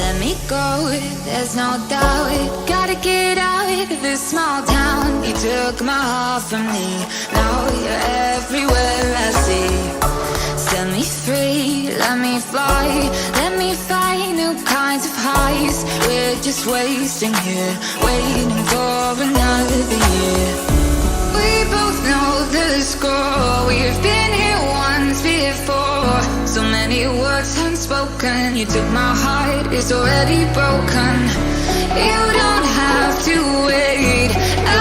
Let me go, there's no doubt. Gotta get out of this small town. You took my heart from me, now you're everywhere I see. Set me free, let me fly. Let me find new kinds of highs. We're just wasting here, waiting for another year. We both know the score. We've been here once before. So many words unspoken. You took my heart, it's already broken. You don't have to wait,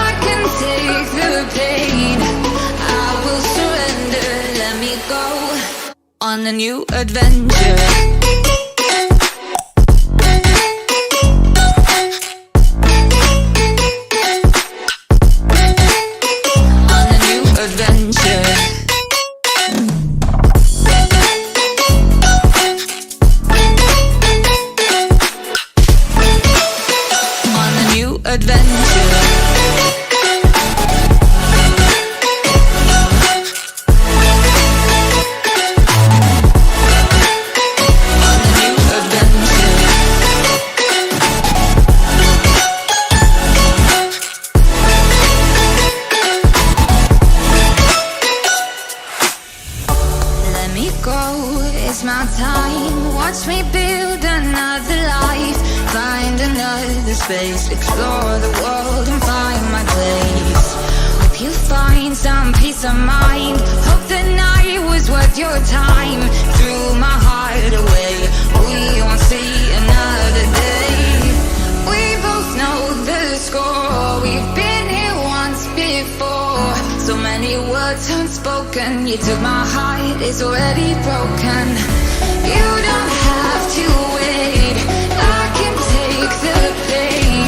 I can take the pain. I will surrender, let me go on a new adventure. Explore the world and find my place. Hope you find some peace of mind. Hope the night was worth your time. Threw my heart away, we won't see another day. We both know the score. We've been here once before. So many words unspoken. You took my heart, it's already broken. You don't have to wait, I can take the pain.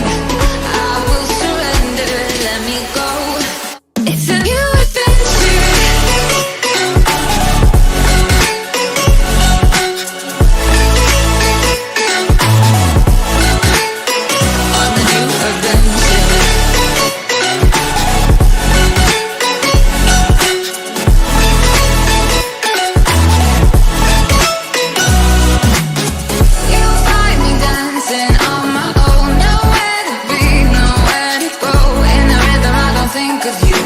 Let me go. It's a new adventure. On a new adventure. You'll find me dancing on my own. Nowhere to be, nowhere to go. In the rhythm I don't think of you.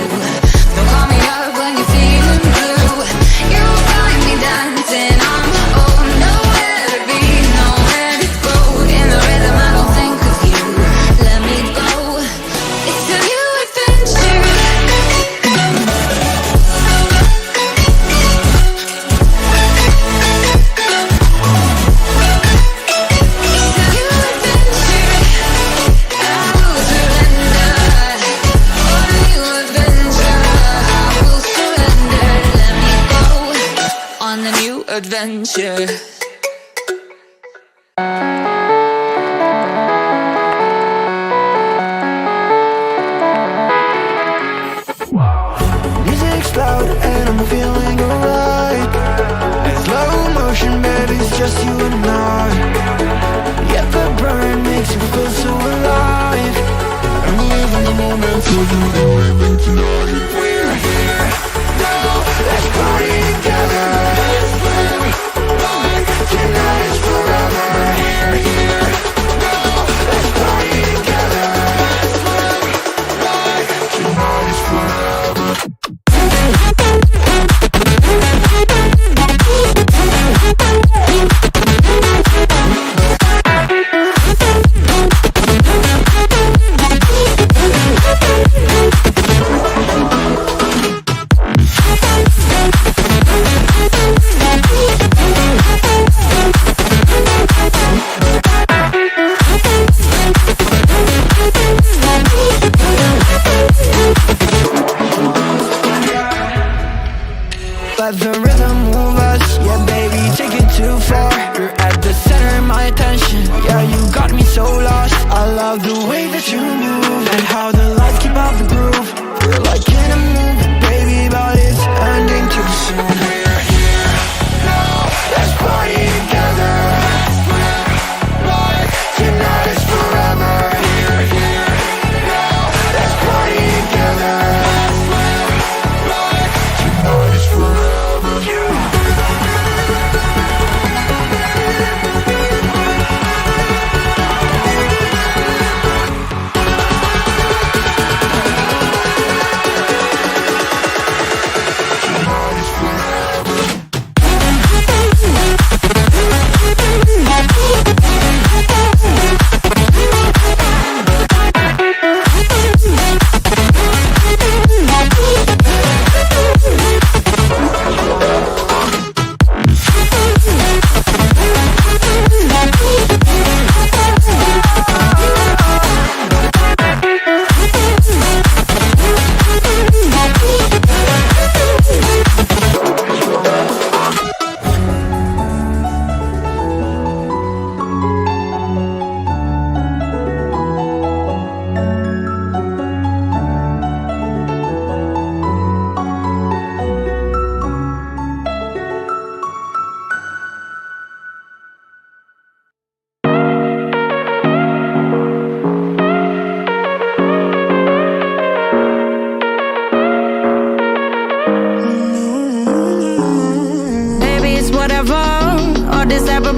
Don't call me up when you're feeling blue. You'll find me dancing on my own. Nowhere to be, nowhere to go. In the rhythm I don't think of you. Let me go. It's a new adventure. Adventure. Music's loud and I'm feeling alright. In slow motion, baby, it's just you and I. Yeah, the burn makes you feel so alive. I'm living the moment for you and living tonight. We're here now, let's party together. Tonight is forever. Here, here, now, let's party together. Tonight is forever. Let the rhythm move us, yeah baby, take it too far. You're at the center of my attention, yeah you got me so lost. I love the way that you move and how the lights keep out the groove. We're like in a movie, baby, but it's ending too soon. We're here now, let's party together. Like tonight is forever. Here, here, now, let's party together. Like tonight is forever.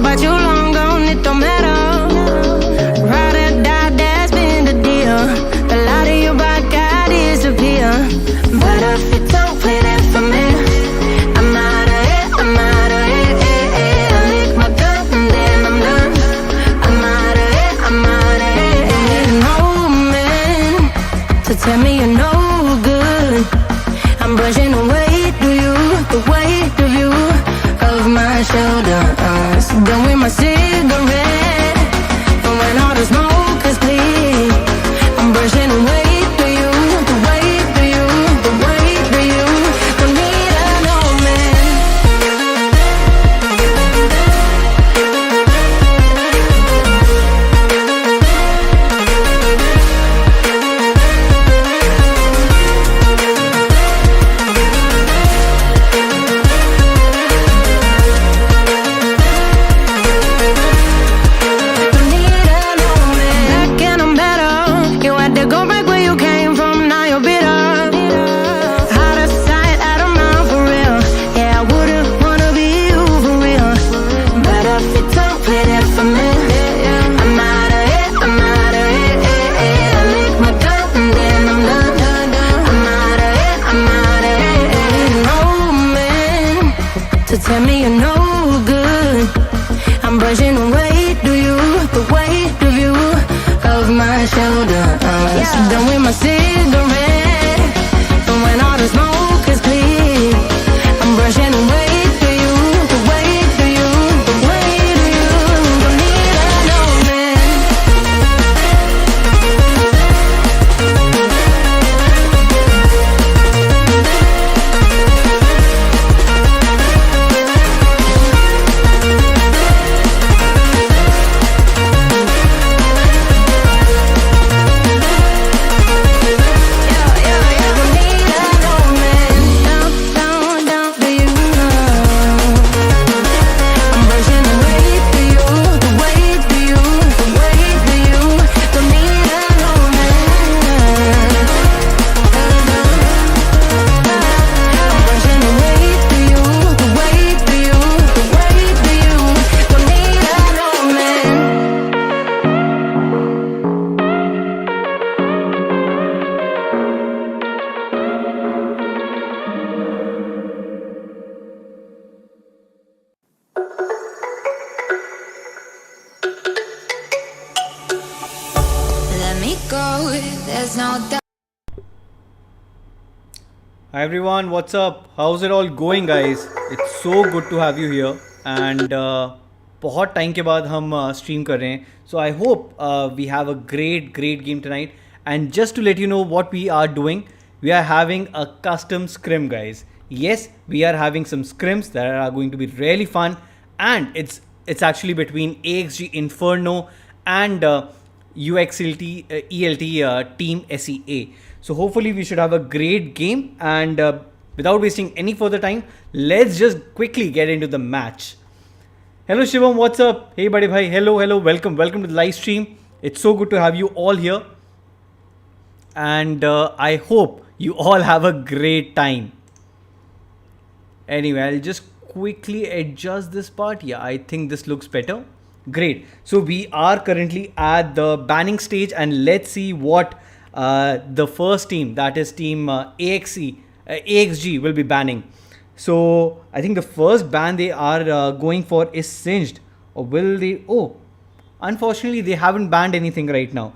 but you long gone, it don't matter. Ride or die, that's been the deal. A lot of you back, I disappear. But if you don't play that for me, I'm out of it, I'm out of it. I lick my gun and then I'm done. I'm out of it, I'm out of it. No man to tell me you're no good. I'm brushing away to you, the weight of you, of my shoulders. Done with my cigarette, and when all the smoke is clear, I'm brushing away to you, the weight of you, the weight of you. Don't need a no man. Tell me you're no good. I'm brushing away to you, the weight of you, of my shoulders. Done with my cigarette, and when all the smoke is clear, I'm brushing away to you, the weight of you, the weight of you. Don't need a no man. Let me go, there's no doubt. Hi everyone, what's up? How's it all going guys? It's so good to have you here and बहुत time के बाद हम stream कर रहे हैं. So I hope we have a great game tonight. And just to let you know what we are doing, we are having a custom scrim guys. Yes, we are having some scrims that are going to be really fun, and it's actually between AXG Inferno and Uxelt Team Sea. So hopefully we should have a great game, and without wasting any further time, let's just quickly get into the match. Hello Shivam, what's up? Hey buddy bhai, hello, welcome to the live stream. It's so good to have you all here, and I hope you all have a great time. Anyway, I'll just quickly adjust this part. Yeah, I think this looks better. Great. So we are currently at the banning stage, and let's see what the first team, that is team AXG will be banning. So I think the first ban they are going for is Singed. Or will they? Oh, unfortunately they haven't banned anything right now.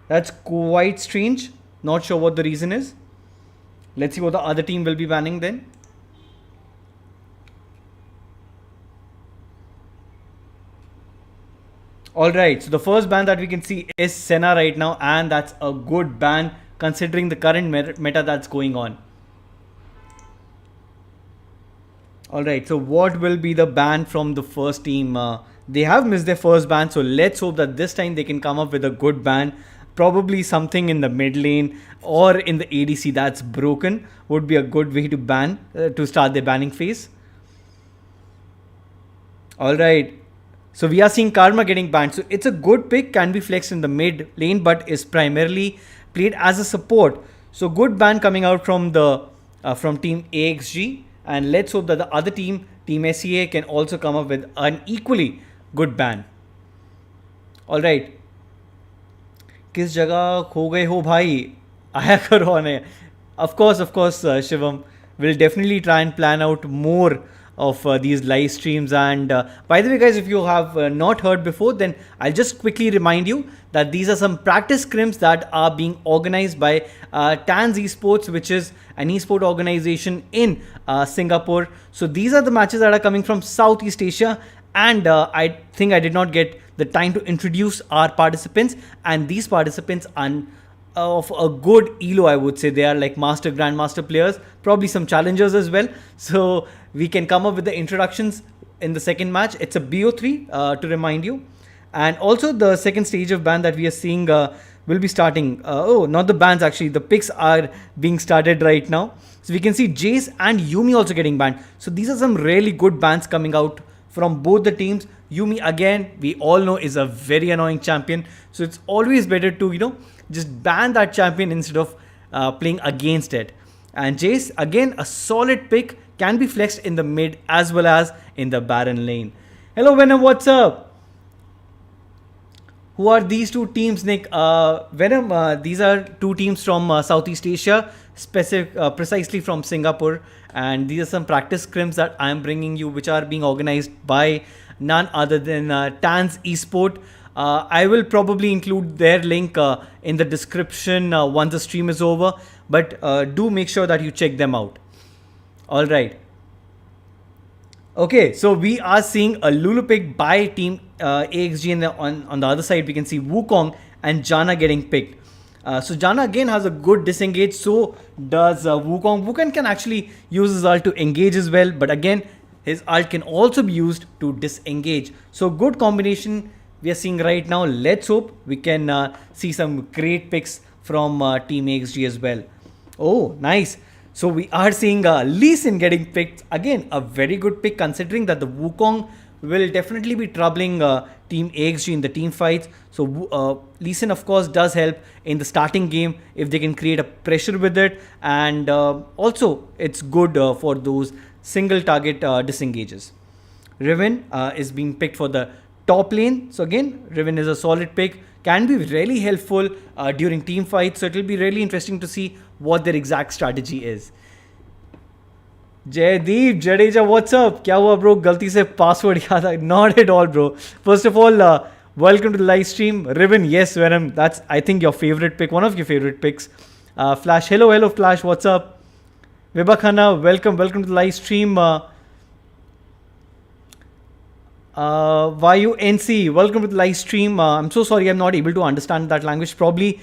That's quite strange. Not sure what the reason is. Let's see what the other team will be banning then. Alright, so the first ban that we can see is Senna right now, and that's a good ban considering the current meta that's going on. Alright, so what will be the ban from the first team? They have missed their first ban, so let's hope that this time they can come up with a good ban. Probably something in the mid lane or in the ADC that's broken would be a good way to ban, to start their banning phase. Alright. So we are seeing Karma getting banned. So it's a good pick, can be flexed in the mid lane, but is primarily played as a support. So good ban coming out from the from team AXG, and let's hope that the other team, team SEA, can also come up with an equally good ban. All right. किस जगह खो गए हो भाई आया करो आने of course Shivam will definitely try and plan out more of these live streams and by the way guys if you have not heard before then I'll just quickly remind you that these are some practice scrims that are being organized by Tanz Esports which is an esport organization in Singapore. So these are the matches that are coming from Southeast Asia and I think I did not get the time to introduce our participants and these participants are of a good elo I would say. They are like master grandmaster players, probably some challengers as well, so we can come up with the introductions in the second match. It's a BO3 to remind you, and also the second stage of ban that we are seeing will be starting. Oh, not the bans actually, the picks are being started right now. So we can see Jace and Yumi also getting banned. So these are some really good bans coming out from both the teams. Yumi again, we all know is a very annoying champion. So it's always better to, just ban that champion instead of playing against it. And Jace, again, a solid pick, can be flexed in the mid as well as in the Baron lane. Hello Venom, what's up? Who are these two teams, Nick? Venom, these are two teams from Southeast Asia, precisely from Singapore. And these are some practice scrims that I'm bringing you, which are being organized by none other than Tanz Esport. I will probably include their link in the description once the stream is over. But do make sure that you check them out. All right. Okay, so we are seeing a Lulu pick by team AXG, and on the other side we can see Wukong and Janna getting picked. So Janna again has a good disengage, so does Wukong. Wukong can actually use his ult to engage as well, but again his ult can also be used to disengage. So good combination we are seeing right now. Let's hope we can see some great picks from team AXG as well. Oh, nice. So we are seeing Lee Sin getting picked. Again, a very good pick considering that the Wukong will definitely be troubling team AXG in the team fights. So Lee Sin of course does help in the starting game if they can create a pressure with it. And also it's good for those single target disengages. Riven is being picked for the top lane. So again, Riven is a solid pick. Can be really helpful during team fights. So it will be really interesting to see what their exact strategy is. Jaydeep Jadeja, what's up? Kya hua bro? Galti se password yaad aa. Not at all, bro. First of all, welcome to the live stream. Riven, yes, Venom. That's I think your favorite pick, one of your favorite picks. Flash, hello Flash, what's up? Vibhakhana, welcome to the live stream. YUNC, welcome to the live stream. I'm so sorry I'm not able to understand that language. Probably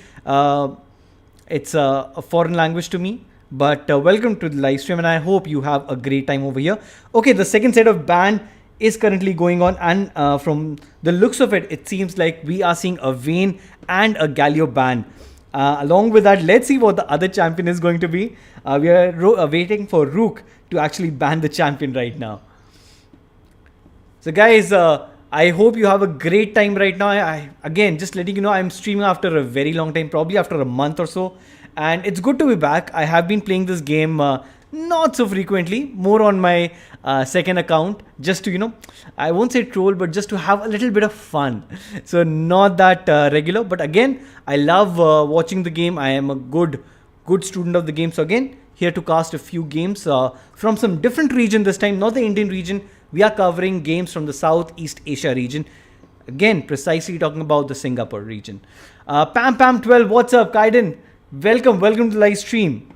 it's a foreign language to me. But welcome to the live stream and I hope you have a great time over here. Okay, the second set of ban is currently going on and from the looks of it, it seems like we are seeing a Vayne and a Galio ban. Along with that, let's see what the other champion is going to be. We are waiting for Rook to actually ban the champion right now. So guys, I hope you have a great time right now. Again, just letting you know, I'm streaming after a very long time, probably after a month or so. And it's good to be back. I have been playing this game not so frequently, more on my second account, just to, I won't say troll, but just to have a little bit of fun. So not that regular, but again, I love watching the game. I am a good student of the game. So again, here to cast a few games from some different region this time, not the Indian region. We are covering games from the Southeast Asia region. Again, precisely talking about the Singapore region. Pam12, what's up, Kaiden? Welcome to the live stream.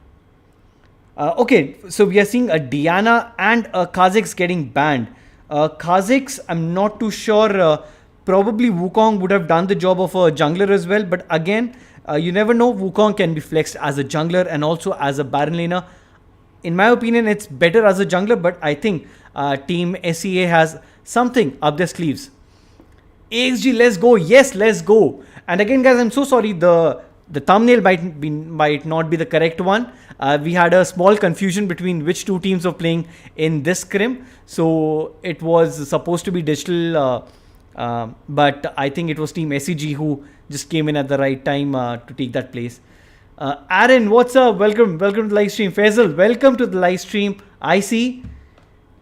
Okay, so we are seeing a Diana and a Kha'Zix getting banned. Kha'Zix, I'm not too sure. Probably Wukong would have done the job of a jungler as well. But again, you never know. Wukong can be flexed as a jungler and also as a Baron laner. In my opinion, it's better as a jungler. But I think Team SEA has something up their sleeves. AXG, let's go. Yes, let's go. And again, guys, I'm so sorry. The thumbnail might not be the correct one. We had a small confusion between which two teams were playing in this scrim. So it was supposed to be digital, but I think it was Team SEG who just came in at the right time to take that place. Aaron, what's up? Welcome to the live stream. Faisal, welcome to the live stream. I see.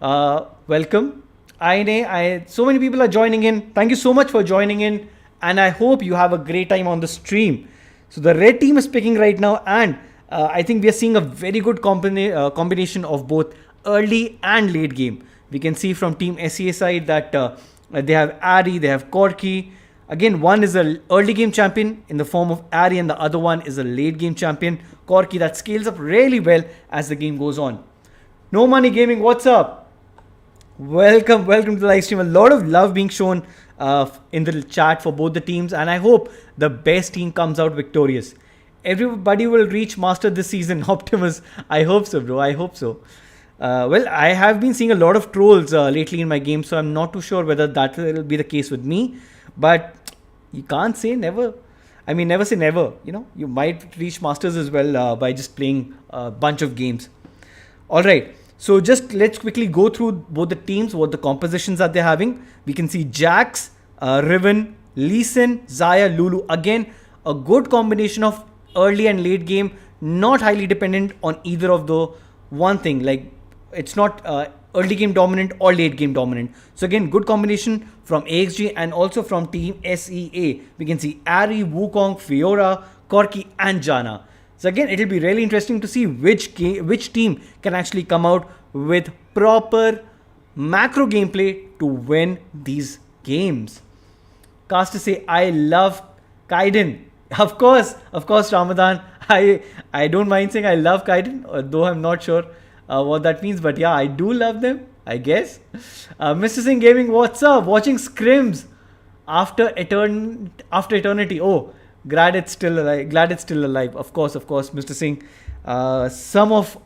Welcome. So many people are joining in. Thank you so much for joining in, and I hope you have a great time on the stream. So the red team is picking right now, and I think we are seeing a very good combination of both early and late game. We can see from Team SEA side that they have Ari, they have Corky. Again, one is an early game champion in the form of Ari, and the other one is a late game champion, Corky, that scales up really well as the game goes on. No Money Gaming, what's up? Welcome to the live stream. A lot of love being shown in the chat for both the teams, and I hope the best team comes out victorious. Everybody will reach Master this season. Optimus, I hope so, bro. I hope so. Well, I have been seeing a lot of trolls lately in my game, so I'm not too sure whether that will be the case with me. But you can't say never. I mean, never say never. You know, you might reach Masters as well by just playing a bunch of games. All right. So just let's quickly go through both the teams, what the compositions that they're having. We can see Jax, Riven, Lee Sin, Zaya, Lulu. Again, a good combination of early and late game, not highly dependent on either of the one thing. Like, it's not early game dominant or late game dominant. So again, good combination from AXG and also from Team SEA. We can see Ari, Wukong, Fiora, Corky and Jana. So again, it'll be really interesting to see which team can actually come out with proper macro gameplay to win these games. Cast to say, I love Kaiden. Of course, Ramadan. I don't mind saying I love Kaiden, though I'm not sure what that means. But yeah, I do love them, I guess. Mr. Singh Gaming, what's up? Watching Scrims after eternity. Oh, glad it's still alive. Of course, Mr. Singh. Some of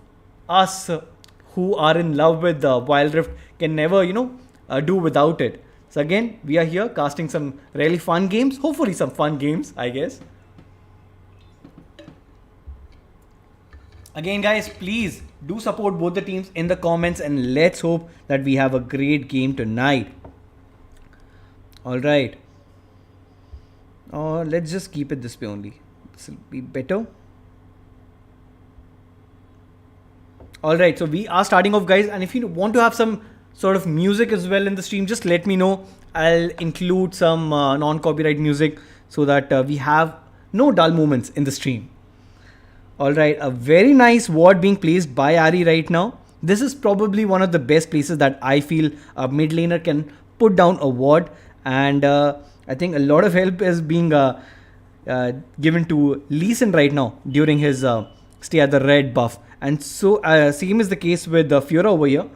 us who are in love with Wild Rift can never, do without it. So again, we are here casting some really fun games. Hopefully some fun games, I guess. Again, guys, please do support both the teams in the comments, and let's hope that we have a great game tonight. All right. Let's just keep it this way only. This will be better. Alright, so we are starting off, guys, and if you want to have some sort of music as well in the stream, just let me know. I'll include some non-copyright music so that we have no dull moments in the stream. Alright, a very nice ward being placed by Ari right now. This is probably one of the best places that I feel a mid laner can put down a ward, and I think a lot of help is being given to Lee Sin right now during his stay at the red buff. And so same is the case with Fiora over here.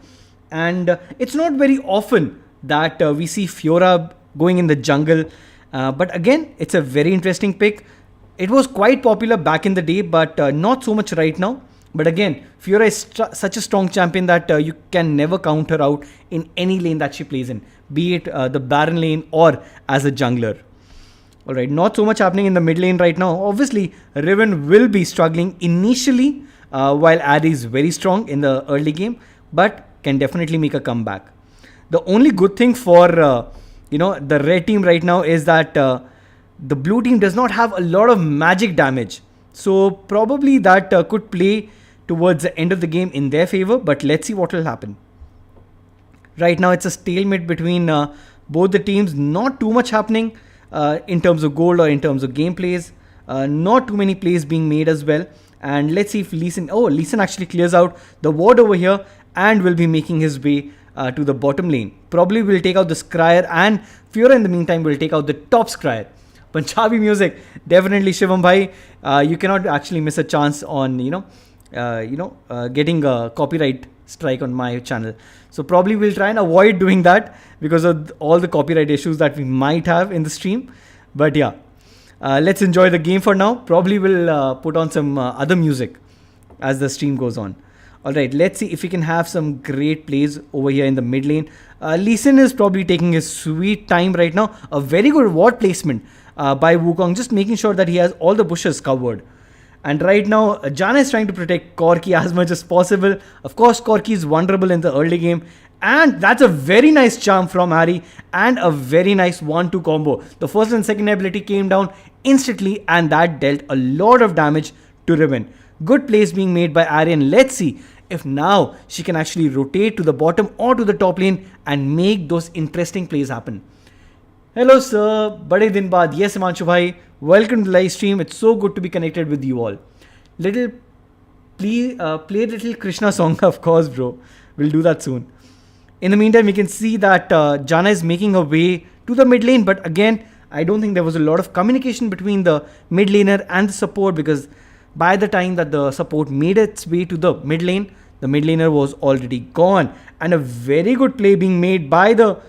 And it's not very often that we see Fiora going in the jungle. But again, it's a very interesting pick. It was quite popular back in the day, but not so much right now. But again, Fiora is such a strong champion that you can never count her out in any lane that she plays in, be it the Baron lane or as a jungler. Alright, not so much happening in the mid lane right now. Obviously, Riven will be struggling initially, while Ari is very strong in the early game, but can definitely make a comeback. The only good thing for the red team right now is that the blue team does not have a lot of magic damage. So probably that could play towards the end of the game in their favor, but let's see what will happen. Right now it's a stalemate between both the teams. Not too much happening in terms of gold or in terms of gameplays. Not too many plays being made as well. And let's see if Lee Sin actually clears out the ward over here and will be making his way to the bottom lane. Probably will take out the Scryer, and Fiora in the meantime will take out the top Scryer. Punjabi music, definitely Shivam bhai. You cannot actually miss a chance on getting a copyright strike on my channel. So probably we'll try and avoid doing that because of all the copyright issues that we might have in the stream. But yeah, let's enjoy the game for now. Probably we'll put on some other music as the stream goes on. Alright, let's see if we can have some great plays over here in the mid lane. Lee Sin is probably taking his sweet time right now. A very good ward placement by Wukong, just making sure that he has all the bushes covered. And right now, Jana is trying to protect Corky as much as possible. Of course, Corky is vulnerable in the early game. And that's a very nice charm from Harry and a very nice 1-2 combo. The first and second ability came down instantly, and that dealt a lot of damage to Riven. Good plays being made by Aryan. Let's see if now she can actually rotate to the bottom or to the top lane and make those interesting plays happen. Hello sir, bade din baad. Yes, Himanshu bhai, welcome to the live stream. It's so good to be connected with you all. Play little Krishna song, of course, bro. We'll do that soon. In the meantime, we can see that Janna is making her way to the mid lane, but again, I don't think there was a lot of communication between the mid laner and the support, because by the time that the support made its way to the mid laner was already gone. And a very good play being made by the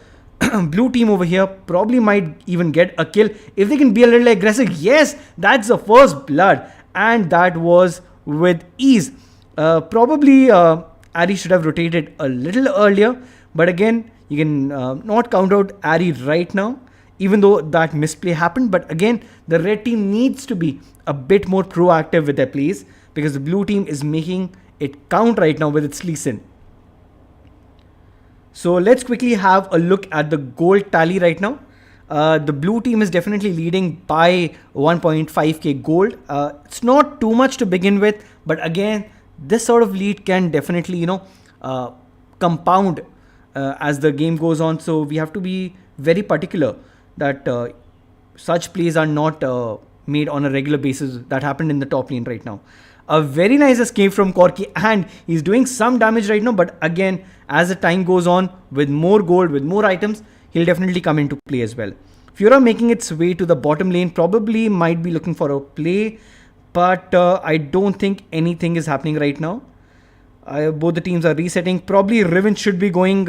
blue team over here, probably might even get a kill if they can be a little aggressive. Yes, that's the first blood, and that was with ease. Probably Ari should have rotated a little earlier, but again, you can not count out Ari right now, even though that misplay happened. But again, the red team needs to be a bit more proactive with their plays, because the blue team is making it count right now with its Lee Sin. So let's quickly have a look at the gold tally right now. The blue team is definitely leading by 1.5k gold. It's not too much to begin with, but again, this sort of lead can definitely, compound as the game goes on. So we have to be very particular that such plays are not made on a regular basis. That happened in the top lane right now. A very nice escape from Corki, and he's doing some damage right now, but again, as the time goes on, with more gold, with more items, he'll definitely come into play as well. Fiora making its way to the bottom lane, probably might be looking for a play, but I don't think anything is happening right now. Both the teams are resetting. Probably Riven should be going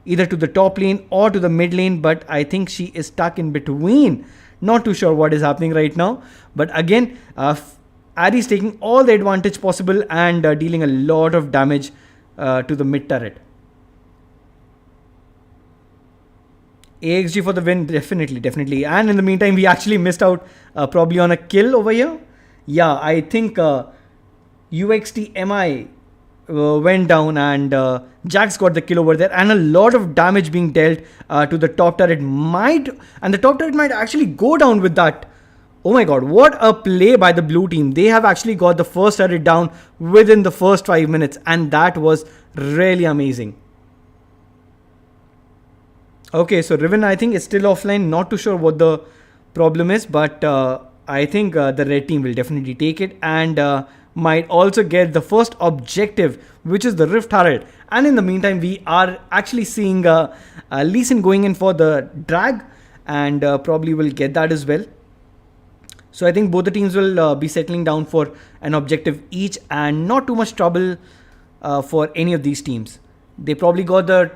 either to the top lane or to the mid lane, but I think she is stuck in between. Not too sure what is happening right now, but again, Ari is taking all the advantage possible and dealing a lot of damage to the mid turret. AXG for the win, definitely. And in the meantime, we actually missed out probably on a kill over here. Yeah, I think UXT MI went down and Jax got the kill over there, and a lot of damage being dealt to the top turret and the top turret might actually go down with that. Oh my god, what a play by the blue team. They have actually got the first turret down within the first 5 minutes, and that was really amazing. Okay, so Riven, I think, is still offline. Not too sure what the problem is, but I think the red team will definitely take it and might also get the first objective, which is the Rift Turret. And in the meantime, we are actually seeing Lee Sin going in for the drag, and probably will get that as well. So I think both the teams will be settling down for an objective each, and not too much trouble for any of these teams. They probably got the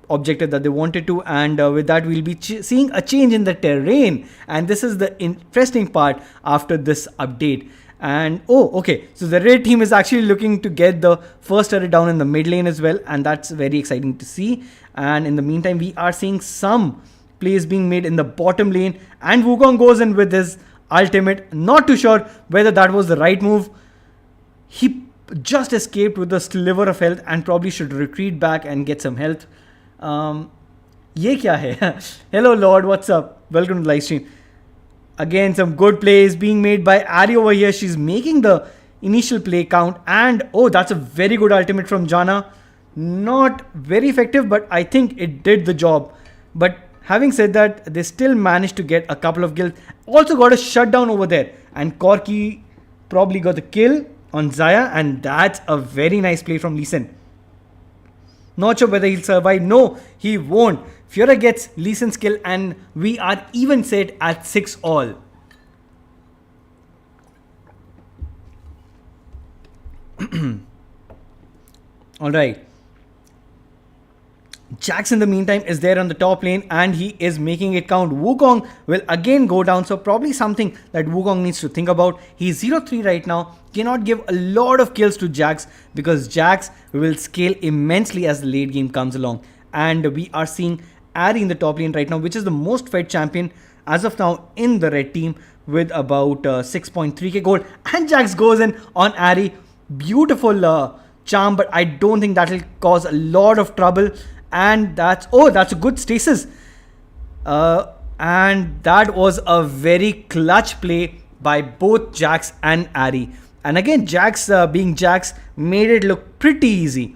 objective that they wanted to, and with that we'll be seeing a change in the terrain, and this is the interesting part after this update. And okay, so the red team is actually looking to get the first turret down in the mid lane as well, and that's very exciting to see. And in the meantime, we are seeing some plays being made in the bottom lane, and Wukong goes in with his ultimate. Not too sure whether that was the right move. He just escaped with a sliver of health and probably should retreat back and get some health. Ye kya hai? Hello Lord, what's up? Welcome to the live stream. Again, some good plays being made by Ari over here. She's making the initial play count, and that's a very good ultimate from Janna. Not very effective, but I think it did the job. But having said that, they still managed to get a couple of kills. Also got a shutdown over there, and Corki probably got the kill on Xayah, and that's a very nice play from Lee Sin. Not sure whether he'll survive. No, he won't. Fiora gets Lee Sin's kill, and we are even set at 6-all. Alright. Jax in the meantime is there on the top lane, and he is making it count. Wukong will again go down, so probably something that Wukong needs to think about. He's 0-3 right now, cannot give a lot of kills to Jax, because Jax will scale immensely as the late game comes along. And we are seeing Ari in the top lane right now, which is the most fed champion as of now in the red team, with about 6.3k gold. And Jax goes in on Ari. Beautiful charm, but I don't think that will cause a lot of trouble. And that's a good stasis. And that was a very clutch play by both Jax and Ari. And again, Jax being Jax made it look pretty easy.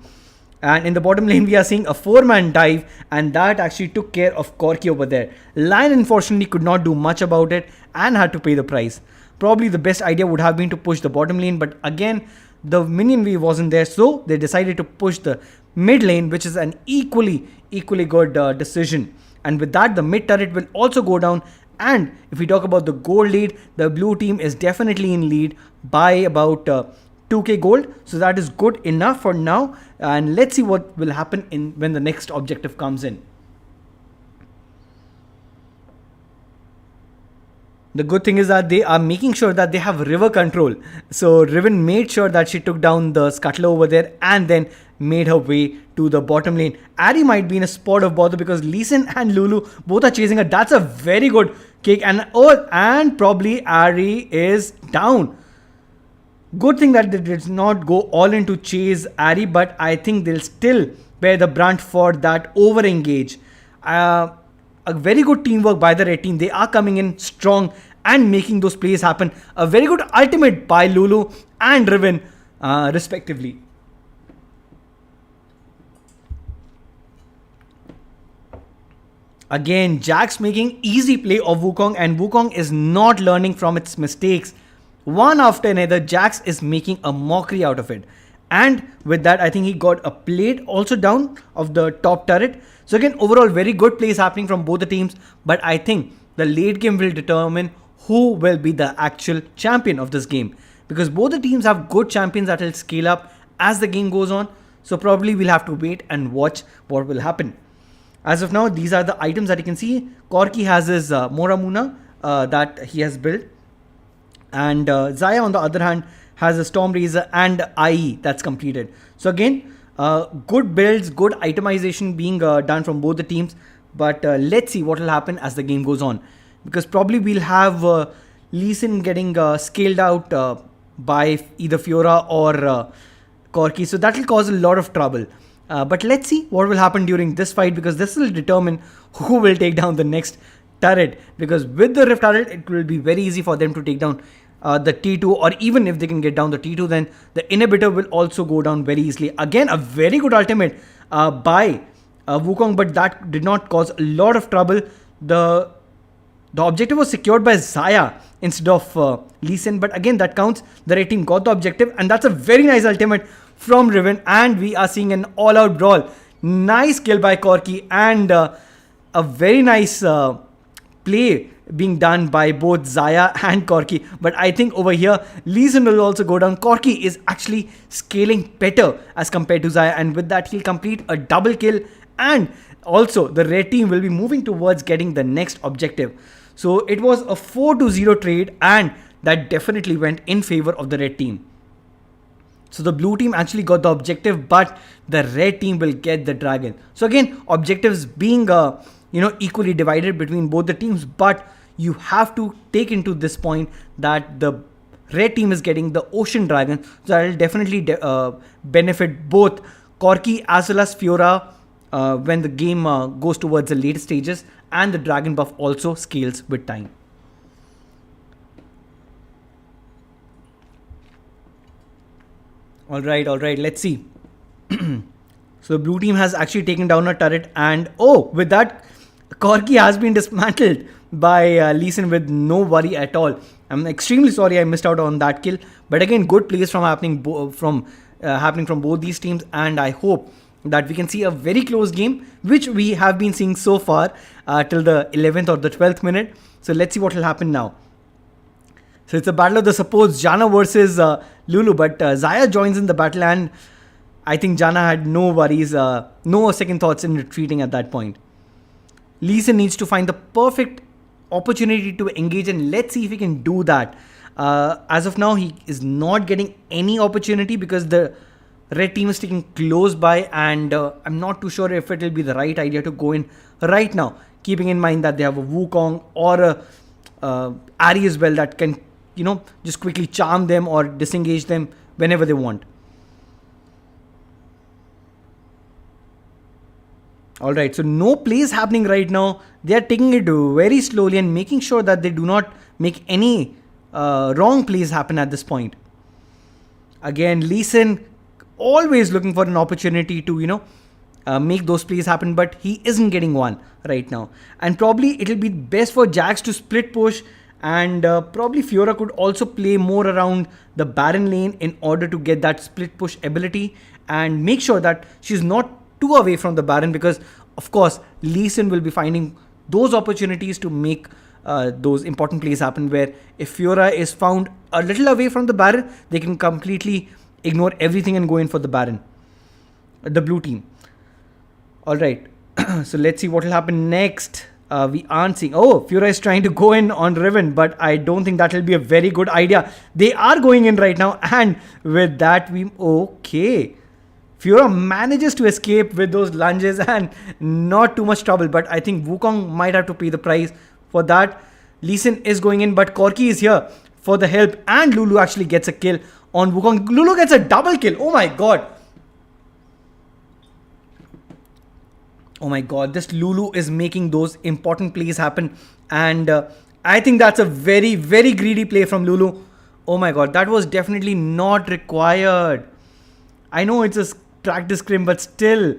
And in the bottom lane, we are seeing a 4-man dive, and that actually took care of Corki over there. Lion unfortunately could not do much about it and had to pay the price. Probably the best idea would have been to push the bottom lane, but again, the minion wave wasn't there, so they decided to push the mid lane, which is an equally good decision. And with that, the mid turret will also go down. And if we talk about the gold lead, the blue team is definitely in lead by about 2k gold. So that is good enough for now. And let's see what will happen when the next objective comes in. The good thing is that they are making sure that they have river control. So Riven made sure that she took down the scuttler over there and then made her way to the bottom lane. Ari might be in a spot of bother because Lee Sin and Lulu both are chasing her. That's a very good kick. And probably Ari is down. Good thing that they did not go all in to chase Ari, but I think they'll still bear the brunt for that over engage. A very good teamwork by the red team. They are coming in strong and making those plays happen. A very good ultimate by Lulu and Riven respectively. Again, Jax making easy play of Wukong, and Wukong is not learning from its mistakes. One after another, Jax is making a mockery out of it. And with that, I think he got a plate also down of the top turret. So again, overall, very good plays happening from both the teams. But I think the late game will determine who will be the actual champion of this game. Because both the teams have good champions that will scale up as the game goes on. So probably we'll have to wait and watch what will happen. As of now, these are the items that you can see. Corki has his Moramuna that he has built. And Zaya, on the other hand, has a Storm Razor and IE that's completed. So again, good builds, good itemization being done from both the teams. But let's see what will happen as the game goes on. Because probably we'll have Lee Sin getting scaled out by either Fiora or Corki. So that will cause a lot of trouble. But let's see what will happen during this fight, because this will determine who will take down the next turret. Because with the Rift turret, it will be very easy for them to take down the T2, or even if they can get down the T2, then the inhibitor will also go down very easily. Again, a very good ultimate by Wukong, but that did not cause a lot of trouble. The objective was secured by Zaya instead of Lee Sin, but again, that counts. The red team got the objective, and that's a very nice ultimate from Riven, and we are seeing an all-out brawl. Nice kill by Corki, and a very nice play being done by both Zaya and Corki. But I think over here, Lee Sin will also go down. Corki is actually scaling better as compared to Zaya, and with that, he'll complete a double kill, and also the red team will be moving towards getting the next objective. So it was a 4-0 trade, and that definitely went in favor of the red team. So the blue team actually got the objective, but the red team will get the dragon. So again, objectives being equally divided between both the teams, but you have to take into this point that the red team is getting the ocean dragon. So that will definitely benefit both Corki as well as Fiora when the game goes towards the later stages, and the dragon buff also scales with time. Alright, let's see. So the blue team has actually taken down a turret, and with that, Corki has been dismantled by Lee Sin with no worry at all. I'm extremely sorry I missed out on that kill, but again, good plays happening from both these teams, and I hope that we can see a very close game, which we have been seeing so far till the 11th or the 12th minute. So let's see what will happen now. So it's a battle of the supports, Janna versus Lulu, but Zaya joins in the battle, and I think Janna had no worries, no second thoughts in retreating at that point. Lee Sin needs to find the perfect opportunity to engage, and let's see if he can do that. As of now, he is not getting any opportunity because the red team is sticking close by, and I'm not too sure if it will be the right idea to go in right now, keeping in mind that they have a Wukong or a Ari as well that can just quickly charm them or disengage them whenever they want. Alright, so no plays happening right now. They are taking it very slowly and making sure that they do not make any wrong plays happen at this point. Again, Lee Sin always looking for an opportunity to, make those plays happen, but he isn't getting one right now. And probably it'll be best for Jax to split push, and probably Fiora could also play more around the Baron lane in order to get that split push ability and make sure that she's not too away from the Baron, because of course Lee Sin will be finding those opportunities to make those important plays happen, where if Fiora is found a little away from the Baron, they can completely ignore everything and go in for the Baron, the blue team. Alright, so let's see what will happen next. We aren't seeing... Oh, Fiora is trying to go in on Riven, but I don't think that will be a very good idea. They are going in right now, and with that we... Okay. Fiora manages to escape with those lunges and not too much trouble, but I think Wukong might have to pay the price for that. Lee Sin is going in, but Corki is here for the help, and Lulu actually gets a kill on Wukong. Lulu gets a double kill. Oh my god. Oh my god, this Lulu is making those important plays happen, and I think that's a very, very greedy play from Lulu. Oh my god, that was definitely not required. I know it's a practice scrim, but still,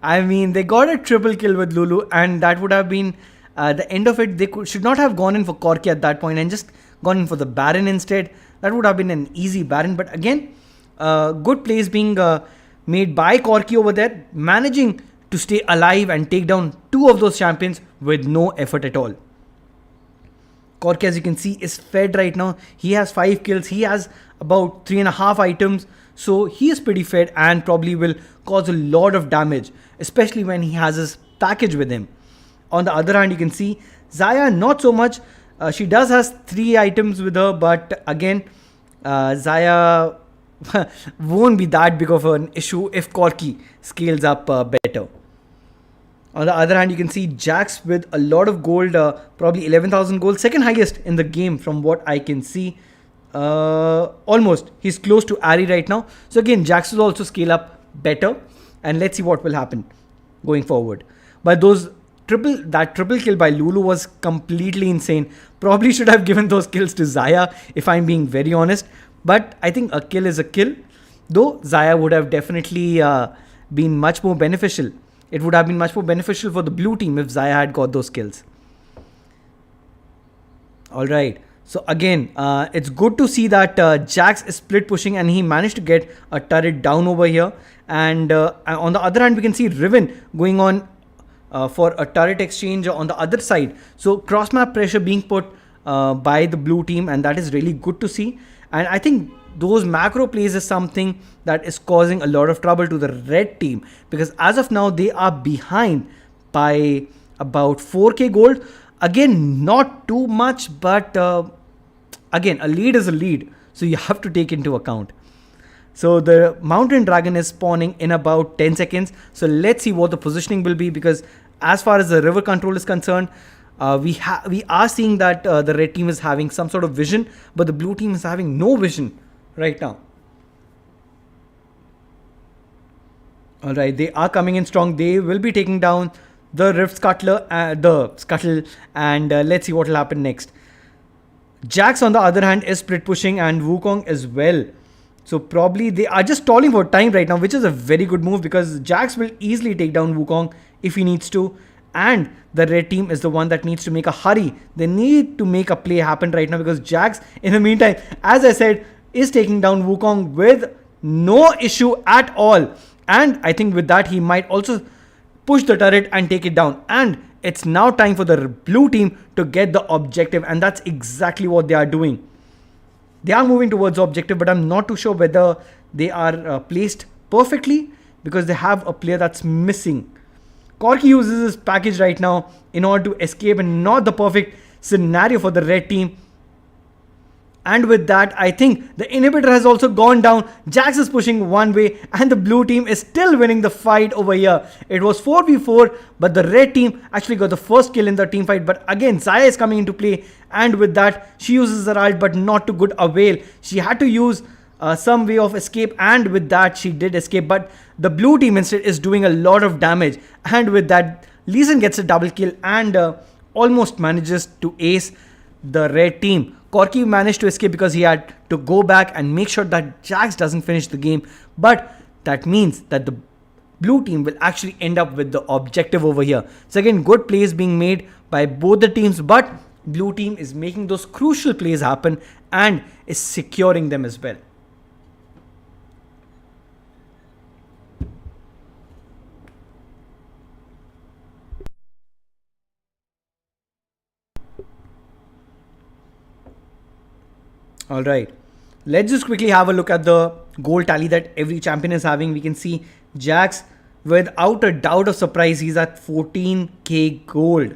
I mean, they got a triple kill with Lulu, and that would have been the end of it. They should not have gone in for Corki at that point and just gone in for the Baron instead. That would have been an easy Baron, but again, good plays being made by Corki over there, managing to stay alive and take down two of those champions with no effort at all. Corki, as you can see, is fed right now. He has 5 kills. He has about 3.5 items. So he is pretty fed and probably will cause a lot of damage, especially when he has his package with him. On the other hand, you can see Xayah, not so much. She does has 3 items with her, but again, Xayah won't be that big of an issue if Corki scales up better. On the other hand, you can see Jax with a lot of gold, probably 11,000 gold, second highest in the game from what I can see. Almost. He's close to Ari right now. So again, Jax will also scale up better, and let's see what will happen going forward. But that triple kill by Lulu was completely insane. Probably should have given those kills to Xayah, if I'm being very honest. But I think a kill is a kill. Though Xayah would have definitely been much more beneficial. It would have been much more beneficial for the blue team if Xayah had got those kills. Alright. So again, it's good to see that Jax is split pushing and he managed to get a turret down over here. And on the other hand, we can see Riven going on for a turret exchange on the other side. So cross map pressure being put by the blue team, and that is really good to see. And I think those macro plays is something that is causing a lot of trouble to the red team, because as of now they are behind by about 4k gold. Again, not too much, but again, a lead is a lead, so you have to take into account. So the mountain dragon is spawning in about 10 seconds. So let's see what the positioning will be, because as far as the river control is concerned, we are seeing that the red team is having some sort of vision, but the blue team is having no vision right now. Alright, they are coming in strong. They will be taking down the Rift Scuttle, and let's see what will happen next. Jax, on the other hand, is split pushing, and Wukong as well. So probably they are just stalling for time right now, which is a very good move, because Jax will easily take down Wukong if he needs to. And the red team is the one that needs to make a hurry. They need to make a play happen right now, because Jax, in the meantime, as I said, is taking down Wukong with no issue at all. And I think with that, he might also push the turret and take it down. And it's now time for the blue team to get the objective, and that's exactly what they are doing. They are moving towards the objective, but I'm not too sure whether they are placed perfectly, because they have a player that's missing. Corki uses his package right now in order to escape, and not the perfect scenario for the red team. And with that, I think the inhibitor has also gone down. Jax is pushing one way, and the blue team is still winning the fight over here. It was 4v4, but the red team actually got the first kill in the team fight. But again, Xayah is coming into play, and with that, she uses her ult, but not to good avail. She had to use some way of escape, and with that, she did escape. But the blue team instead is doing a lot of damage, and with that, Lee Sin gets a double kill and almost manages to ace the red team. Corky managed to escape because he had to go back and make sure that Jax doesn't finish the game. But that means that the blue team will actually end up with the objective over here. So again, good plays being made by both the teams, but blue team is making those crucial plays happen and is securing them as well. All right, let's just quickly have a look at the goal tally that every champion is having. We can see Jax, without a doubt of surprise, he's at 14k gold.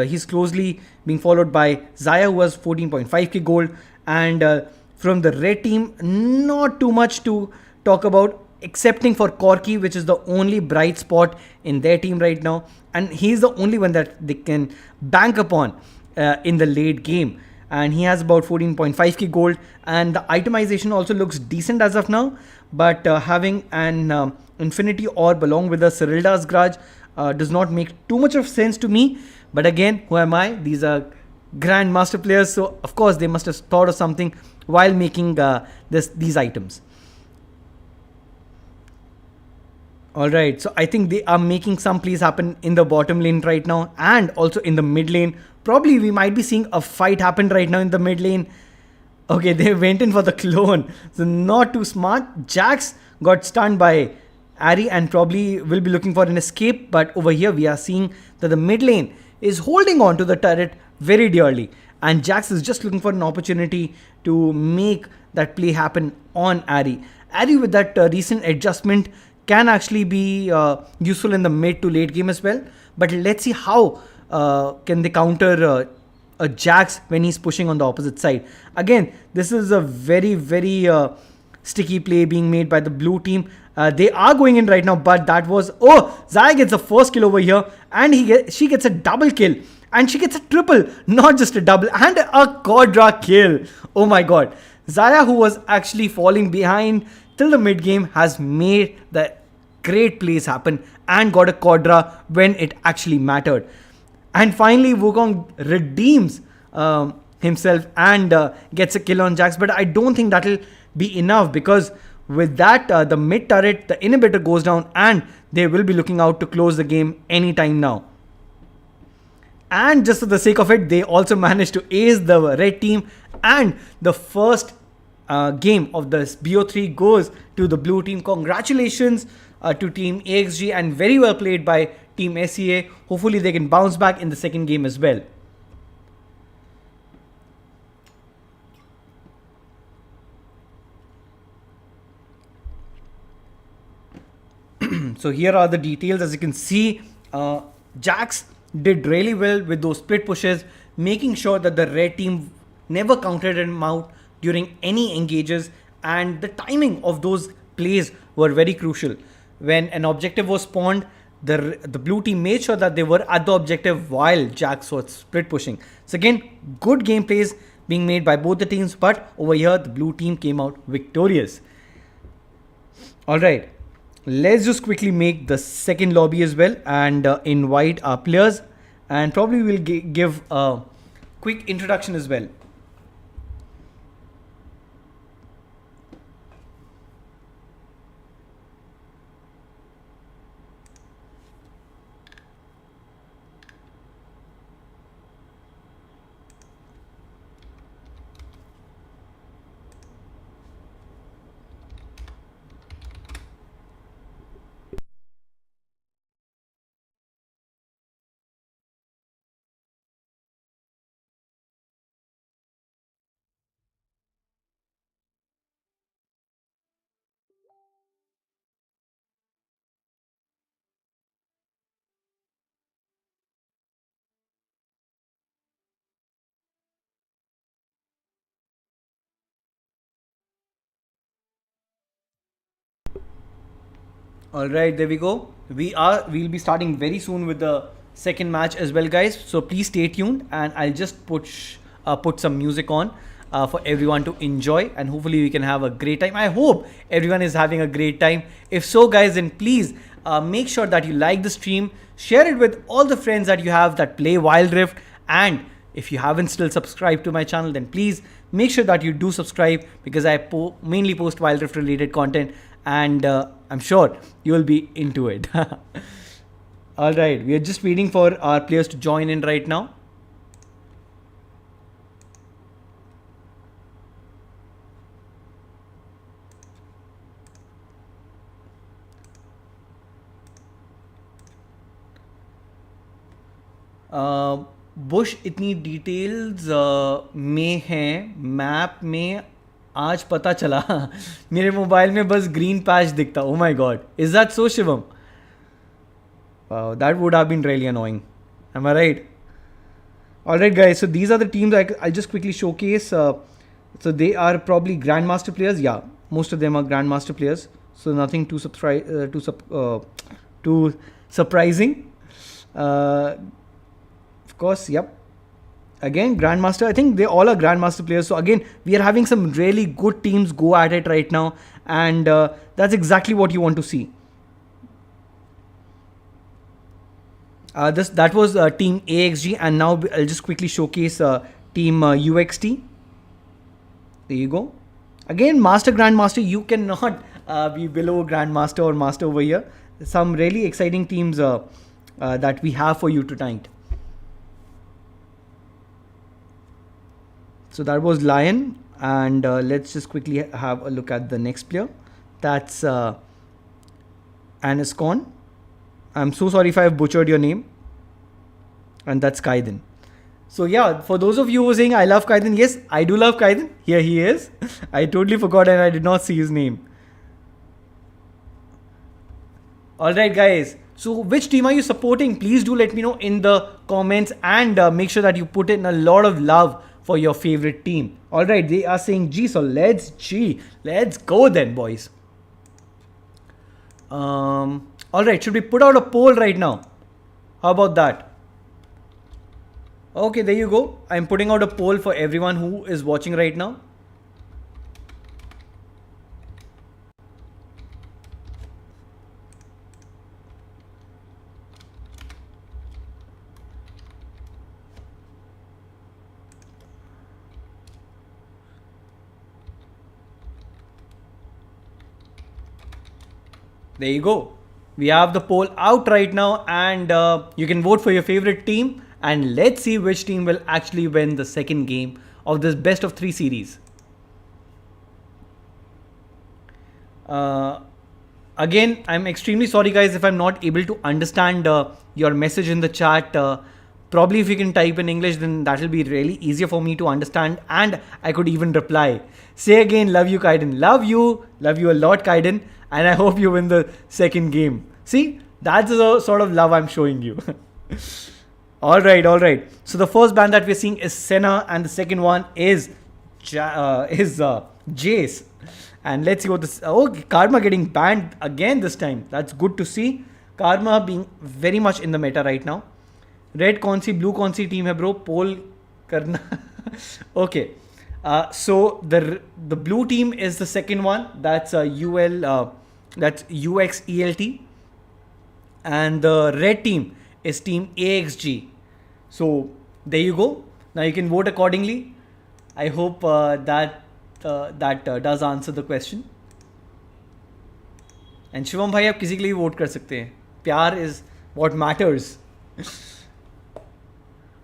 He's closely being followed by Zaya, who has 14.5k gold, and from the red team, not too much to talk about, excepting for Corky, which is the only bright spot in their team right now, and he's the only one that they can bank upon in the late game. And he has about 14.5k gold, and the itemization also looks decent as of now, but having an infinity orb along with the Cyrilda's Grudge does not make too much of sense to me. But again, who am I? These are grandmaster players, so of course they must have thought of something while making these items. Alright, so I think they are making some plays happen in the bottom lane right now and also in the mid lane. Probably we might be seeing a fight happen right now in the mid lane. Okay, they went in for the clone. So not too smart. Jax got stunned by Ari and probably will be looking for an escape. But over here we are seeing that the mid lane is holding on to the turret very dearly. And Jax is just looking for an opportunity to make that play happen on Ari. Ari with that recent adjustment can actually be useful in the mid to late game as well. But let's see how can they counter a Jax when he's pushing on the opposite side. Again, this is a very, very sticky play being made by the blue team. They are going in right now, but that was... Oh, Zaya gets the first kill over here, and she gets a double kill. And she gets a triple, not just a double, and a quadra kill. Oh my god. Zaya, who was actually falling behind till the mid game, has made the great plays happen and got a quadra when it actually mattered. And finally, Wukong redeems himself and gets a kill on Jax. But I don't think that'll be enough, because with that, the mid turret, the inhibitor goes down, and they will be looking out to close the game anytime now. And just for the sake of it, they also managed to ace the red team, and the first game of this BO3 goes to the blue team. Congratulations to team AXG, and very well played by team SEA. Hopefully they can bounce back in the second game as well. So here are the details. As you can see, Jax did really well with those split pushes, making sure that the red team never countered him out during any engages, and the timing of those plays were very crucial. When an objective was spawned, the blue team made sure that they were at the objective while Jax was split pushing. So again, good game plays being made by both the teams, but over here the blue team came out victorious. Alright, let's just quickly make the second lobby as well and invite our players, and probably we'll give a quick introduction as well. Alright, there we go. We'll be starting very soon with the second match as well, guys. So please stay tuned, and I'll just put some music on for everyone to enjoy, and hopefully we can have a great time. I hope everyone is having a great time. If so, guys, then please make sure that you like the stream, share it with all the friends that you have that play Wild Rift, and if you haven't still subscribed to my channel, then please make sure that you do subscribe, because I mainly post Wild Rift related content, and I'm sure you will be into it. All right, we are just waiting for our players to join in right now. Bush इतनी details में है, map में आज पता चला. मेरे mobile में बस ग्रीन पैच दिखता. Oh my god, is that so Shivam? That would have been really annoying. Am I right? Alright guys, so these are the teams I'll just quickly showcase. So they are probably Grandmaster players. Yeah, most of them are Grandmaster players. So nothing too surprising. Of course, yep. Again, Grandmaster. I think they all are Grandmaster players. So again, we are having some really good teams go at it right now. And that's exactly what you want to see. That was team AXG, and now I'll just quickly showcase team UXT. There you go. Again, Master, Grandmaster, you cannot be below Grandmaster or Master over here. Some really exciting teams that we have for you tonight. So that was Lion, and let's just quickly have a look at the next player. That's Aniscon. I'm so sorry if I have butchered your name. And that's Kaiden. So yeah, for those of you who are saying I love Kaiden, yes, I do love Kaiden. Here he is. I totally forgot and I did not see his name. Alright guys, so which team are you supporting? Please do let me know in the comments, and make sure that you put in a lot of love for your favorite team. Alright, they are saying G, so let's go then, boys. Alright, should we put out a poll right now? How about that? Okay, there you go. I'm putting out a poll for everyone who is watching right now. There you go. We have the poll out right now, and you can vote for your favorite team, and let's see which team will actually win the second game of this best of 3 series. Again, I'm extremely sorry guys if I'm not able to understand your message in the chat. Probably if you can type in English, then that will be really easier for me to understand, and I could even reply. Say again, love you Kaiden. Love you a lot Kaiden, and I hope you win the second game. See, that's the sort of love I'm showing you. Alright. So the first ban that we're seeing is Senna, and the second one is Jace. And let's see what this... Oh, Karma getting banned again this time. That's good to see. Karma being very much in the meta right now. Red कौन सी blue कौन सी team है bro? Poll करना. Okay. So the blue team is the second one. That's that's Uxelt. And the red team is team AXG. So there you go. Now you can vote accordingly. I hope that does answer the question. And Shivam भाई आप किसी के लिए vote कर सकते हैं. प्यार is what matters.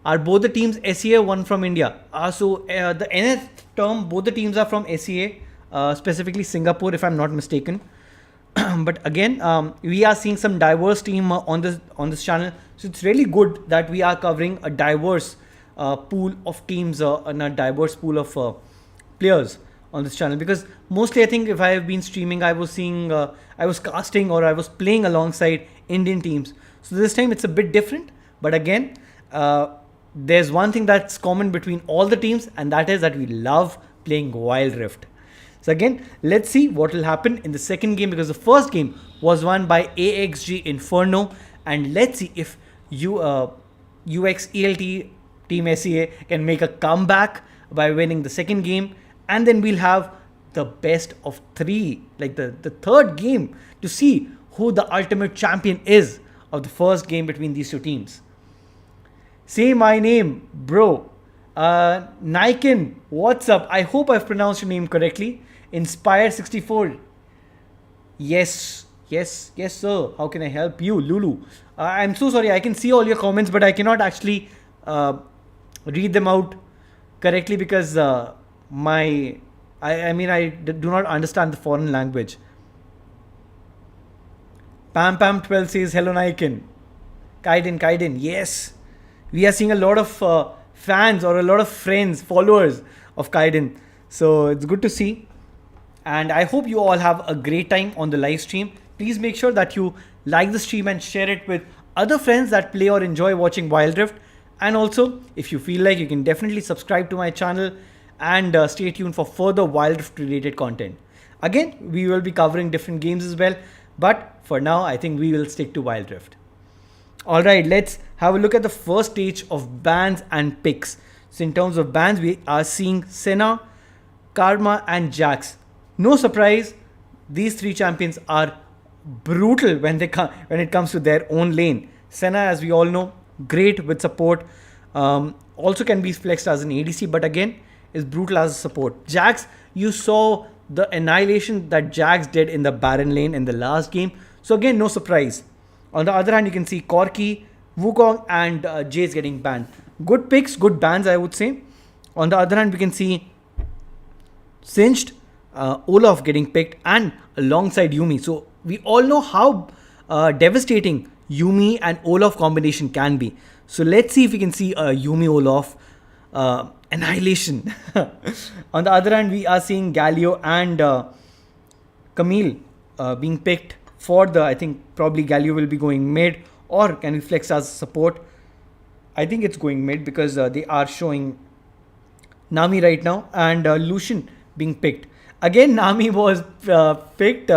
Are both the teams SEA, one from India? So the NF term, both the teams are from SEA, specifically Singapore, if I'm not mistaken. But again, we are seeing some diverse team on this channel. So it's really good that we are covering a diverse pool of teams and a diverse pool of players on this channel. Because mostly I think if I have been streaming, I was seeing, I was casting or I was playing alongside Indian teams. So this time it's a bit different. But again, there's one thing that's common between all the teams, and that is that we love playing Wild Rift. So again, let's see what will happen in the second game, because the first game was won by AXG Inferno, and let's see if Uxelt Team SEA can make a comeback by winning the second game, and then we'll have the best of 3, like the third game, to see who the ultimate champion is of the first game between these two teams. Say my name, bro. Niken, what's up? I hope I've pronounced your name correctly. Inspire64. Yes, sir. How can I help you, Lulu? I'm so sorry. I can see all your comments, but I cannot actually read them out correctly because I do not understand the foreign language. Pam12 says, hello, Niken. Kaiden, yes. We are seeing a lot of fans or a lot of friends, followers of Kaiden. So it's good to see. And I hope you all have a great time on the live stream. Please make sure that you like the stream and share it with other friends that play or enjoy watching Wild Rift. And also, if you feel like, you can definitely subscribe to my channel and stay tuned for further Wild Rift related content. Again, we will be covering different games as well. But for now, I think we will stick to Wild Rift. Alright, let's have a look at the first stage of bans and picks. So in terms of bans, we are seeing Senna, Karma and Jax. No surprise, these three champions are brutal when it comes to their own lane. Senna, as we all know, great with support. Also can be flexed as an ADC, but again, is brutal as a support. Jax, you saw the annihilation that Jax did in the Baron lane in the last game. So again, no surprise. On the other hand, you can see Corki, Wukong and Jace getting banned. Good picks, good bans, I would say. On the other hand, we can see Singed, Olaf getting picked and alongside Yuumi. So we all know how devastating Yuumi and Olaf combination can be. So let's see if we can see a Yuumi Olaf annihilation. On the other hand, we are seeing Galio and Camille being picked for the, I think probably Galio will be going mid, or can we flex as support? I think it's going mid because they are showing Nami right now and Lucian being picked. Again, Nami was picked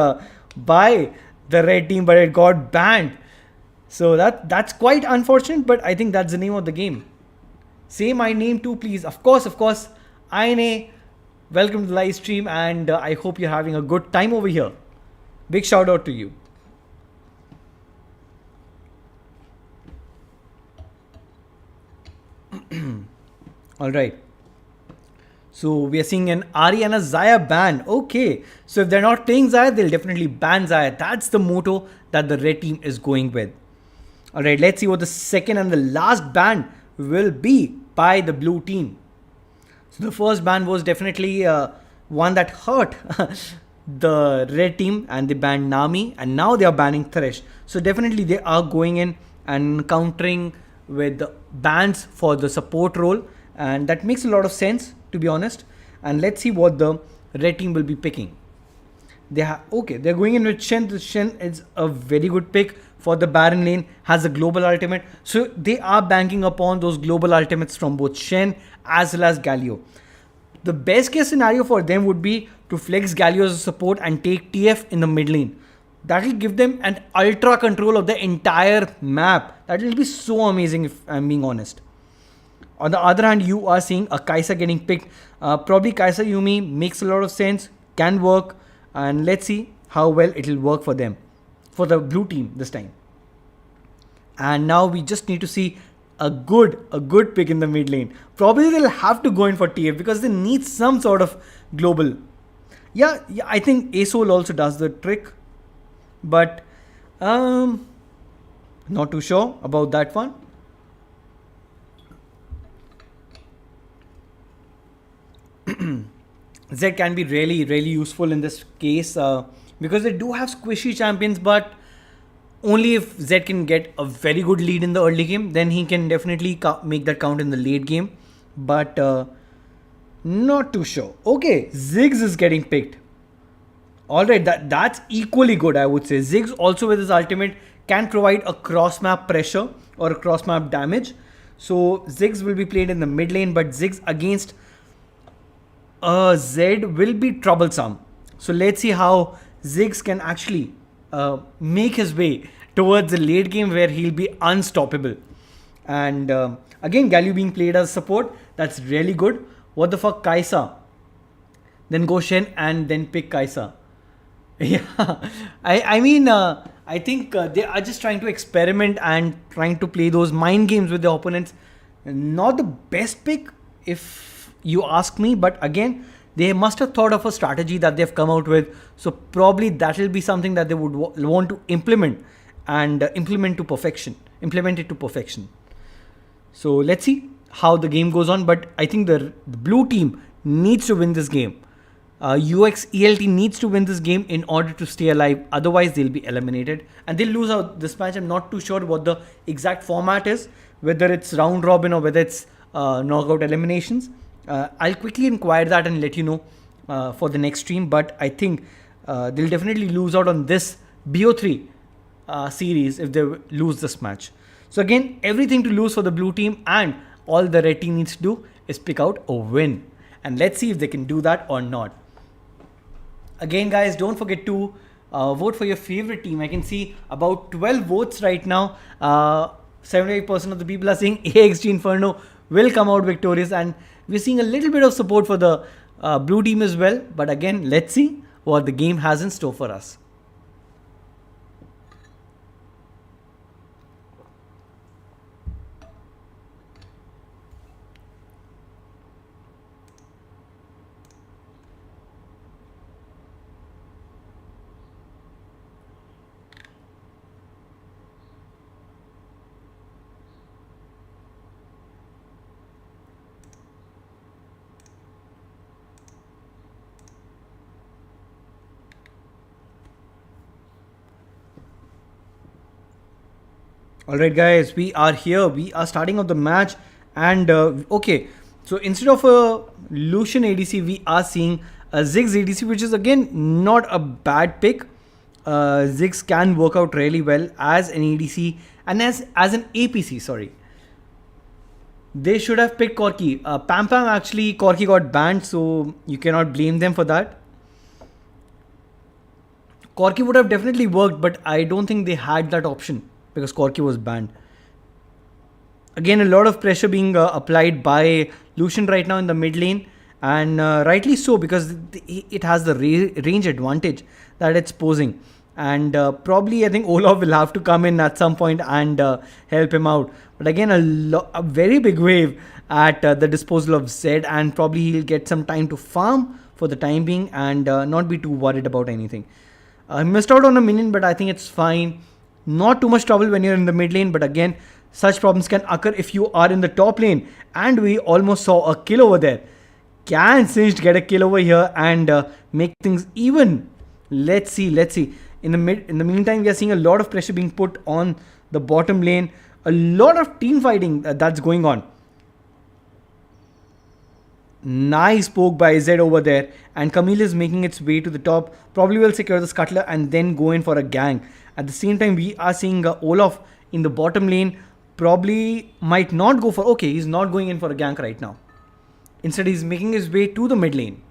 by the red team, but it got banned. So that's quite unfortunate, but I think that's the name of the game. Say my name too, please. Of course. Aine, welcome to the live stream, and I hope you're having a good time over here. Big shout out to you. All right. So we are seeing an Ari and a Zaya ban. Okay. So if they're not playing Zaya, they'll definitely ban Zaya. That's the motto that the red team is going with. All right. Let's see what the second and the last ban will be by the blue team. So the first ban was definitely one that hurt the red team, and they banned Nami, and now they are banning Thresh. So definitely they are going in and countering with bans for the support role, and that makes a lot of sense, to be honest. And let's see what the red team will be picking. They're going in with Shen. The Shen is a very good pick for the Baron lane, has a global ultimate. So they are banking upon those global ultimates from both Shen as well as Galio. The best case scenario for them would be to flex Galio as a support and take TF in the mid lane. That will give them an ultra control of the entire map. That will be so amazing, if I'm being honest. On the other hand, you are seeing a Kai'Sa getting picked. Probably Kai'Sa Yuumi makes a lot of sense, can work, and let's see how well it will work for them, for the blue team this time. And now we just need to see a good pick in the mid lane. Probably they'll have to go in for TF because they need some sort of global. Yeah, I think ASOL also does the trick, but not too sure about that one. Zed can be really useful in this case because they do have squishy champions, but only if Zed can get a very good lead in the early game, then he can definitely make that count in the late game. But not too sure. Okay, Ziggs is getting picked. Alright, that's equally good, I would say. Ziggs also with his ultimate can provide a cross map pressure or a cross map damage. So Ziggs will be played in the mid lane, but Ziggs against Zed will be troublesome. So let's see how Ziggs can actually make his way towards the late game where he'll be unstoppable. And again, Galio being played as support, that's really good. What the fuck, Kai'Sa? Then go Shen and then pick Kai'Sa. Yeah, I mean, I think they are just trying to experiment and trying to play those mind games with the opponents. Not the best pick, if you ask me. But again, they must have thought of a strategy that they've come out with. So probably that will be something that they would want to implement and implement it to perfection. So let's see how the game goes on. But I think the blue team needs to win this game. Uxelt needs to win this game in order to stay alive. Otherwise, they'll be eliminated and they'll lose out this match. I'm not too sure what the exact format is, whether it's round robin or whether it's knockout eliminations. I'll quickly inquire that and let you know for the next stream. But I think they'll definitely lose out on this BO3 series if they lose this match. So again, everything to lose for the blue team, and all the red team needs to do is pick out a win. And let's see if they can do that or not. Again, guys, don't forget to vote for your favorite team. I can see about 12 votes right now. 78% of the people are saying AXG Inferno will come out victorious, and we're seeing a little bit of support for the blue team as well. But again, let's see what the game has in store for us. Alright guys, we are here. We are starting off the match, and okay, so instead of a Lucian ADC, we are seeing a Ziggs ADC, which is again not a bad pick. Ziggs can work out really well as an ADC and as an APC, sorry. They should have picked Corki. Pam actually, Corki got banned, so you cannot blame them for that. Corki would have definitely worked, but I don't think they had that option because Corki was banned. Again, a lot of pressure being applied by Lucian right now in the mid lane, and rightly so, because it has the range advantage that it's posing. And probably I think Olaf will have to come in at some point and help him out. But again, a very big wave at the disposal of Zed, and probably he'll get some time to farm for the time being and not be too worried about anything. I missed out on a minion, but I think it's fine. Not too much trouble when you're in the mid lane, but again, such problems can occur if you are in the top lane. And we almost saw a kill over there. Can Singed get a kill over here and make things even? Let's see. In the meantime, we are seeing a lot of pressure being put on the bottom lane. A lot of team fighting that's going on. Nice poke by Zed over there, and Camille is making its way to the top. Probably will secure the scuttler and then go in for a gang. At the same time, we are seeing Olaf in the bottom lane. Probably might not go for... Okay, he's not going in for a gank right now. Instead, he's making his way to the mid lane.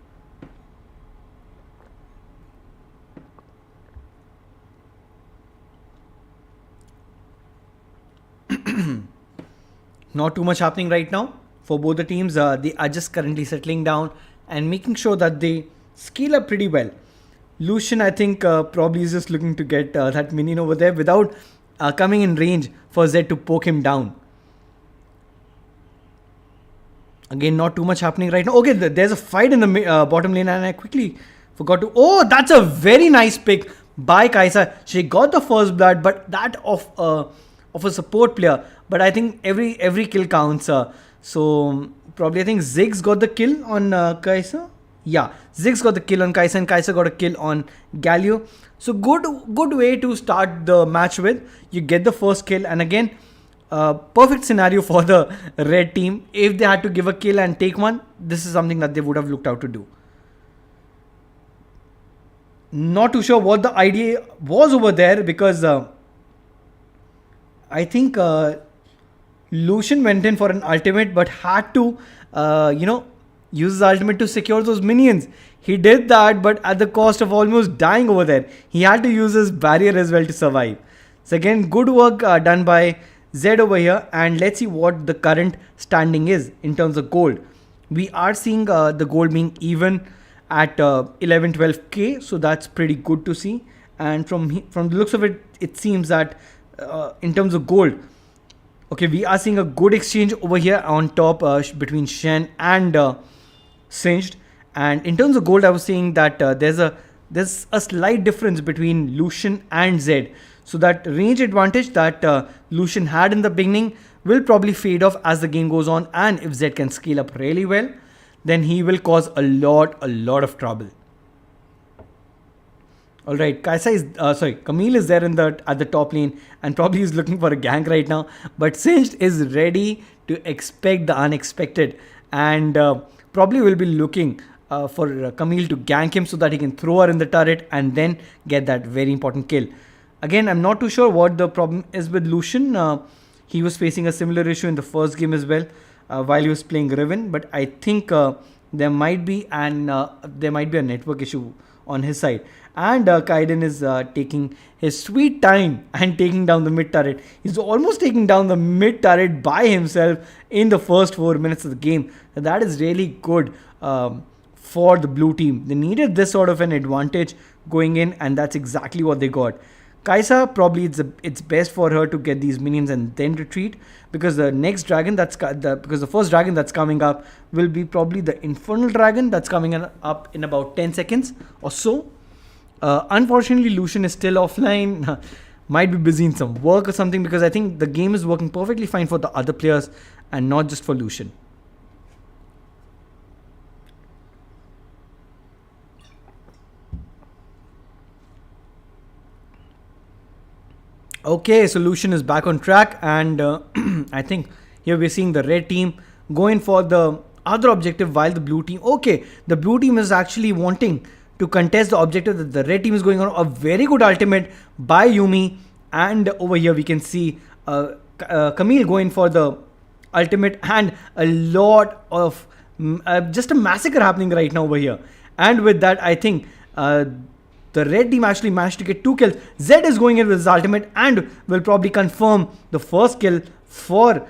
Not too much happening right now for both the teams. They are just currently settling down and making sure that they scale up pretty well. Lucian, I think, probably is just looking to get that minion over there without coming in range for Zed to poke him down. Again, not too much happening right now. Okay, there's a fight in the bottom lane, and I quickly forgot to... Oh, that's a very nice pick by Kaisa. She got the first blood, but that of a support player. But I think every kill counts. So probably I think Ziggs got the kill on Kaisa. Yeah, Ziggs got the kill on Kaisa, and Kaisa got a kill on Galio. So good way to start the match with. You get the first kill, and again, perfect scenario for the red team. If they had to give a kill and take one, this is something that they would have looked out to do. Not too sure what the idea was over there, because I think Lucian went in for an ultimate, but had to, use his ultimate to secure those minions. He did that, but at the cost of almost dying over there. He had to use his barrier as well to survive. So again, good work done by Zed over here. And let's see what the current standing is in terms of gold. We are seeing the gold being even at 11-12k. So that's pretty good to see. And from the looks of it, it seems that in terms of gold, Okay, we are seeing a good exchange over here on top between Shen and Singed. And in terms of gold, I was saying that there's a slight difference between Lucian and Zed. So that range advantage that Lucian had in the beginning will probably fade off as the game goes on. And if Zed can scale up really well, then he will cause a lot of trouble. Alright, Camille is there at the top lane and probably is looking for a gank right now. But Singed is ready to expect the unexpected and probably will be looking for Camille to gank him so that he can throw her in the turret and then get that very important kill. Again, I'm not too sure what the problem is with Lucian. He was facing a similar issue in the first game as well while he was playing Riven. But I think there might be a network issue on his side. And Kaiden is taking his sweet time and taking down the mid turret. He's almost taking down the mid turret by himself in the first 4 minutes of the game. That is really good for the blue team. They needed this sort of an advantage going in, and that's exactly what they got. Kai'Sa, probably it's best for her to get these minions and then retreat, because the next dragon because the first dragon that's coming up will be probably the Infernal Dragon that's coming up in about 10 seconds or so. Unfortunately, Lucian is still offline. Might be busy in some work or something, because I think the game is working perfectly fine for the other players and not just for Lucian. Okay, so Lucian is back on track, and I think here we're seeing the red team going for the other objective while the blue team... Okay, the blue team is actually wanting to contest the objective that the red team is going on. A very good ultimate by Yuumi, and over here we can see Camille going for the ultimate, and a lot of just a massacre happening right now over here. And with that, I think the red team actually managed to get 2 kills. Zed is going in with his ultimate and will probably confirm the first kill for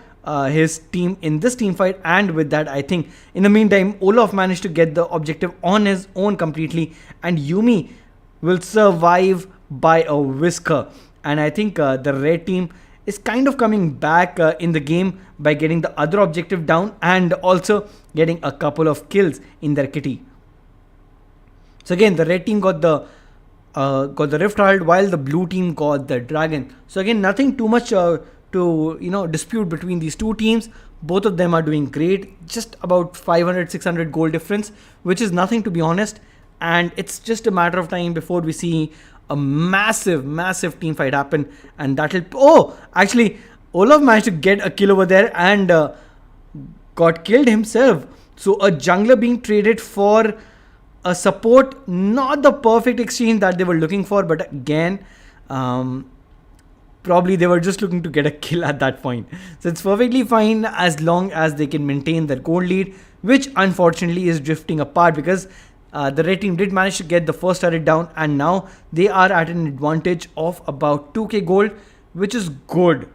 his team in this team fight. And with that, I think in the meantime, Olaf managed to get the objective on his own completely, and Yuumi will survive by a whisker. And I think the red team is kind of coming back in the game by getting the other objective down and also getting a couple of kills in their kitty. So again, the red team got the Rift Herald while the blue team got the Dragon. So again, nothing too much to dispute between these two teams. Both of them are doing great. Just about 500-600 gold difference, which is nothing, to be honest. And it's just a matter of time before we see a massive team fight happen. And that'll... Oh, actually, Olaf managed to get a kill over there and got killed himself. So a jungler being traded for a support, not the perfect exchange that they were looking for, but again, probably they were just looking to get a kill at that point. So it's perfectly fine as long as they can maintain their gold lead, which unfortunately is drifting apart because the red team did manage to get the first turret down, and now they are at an advantage of about 2k gold, which is good.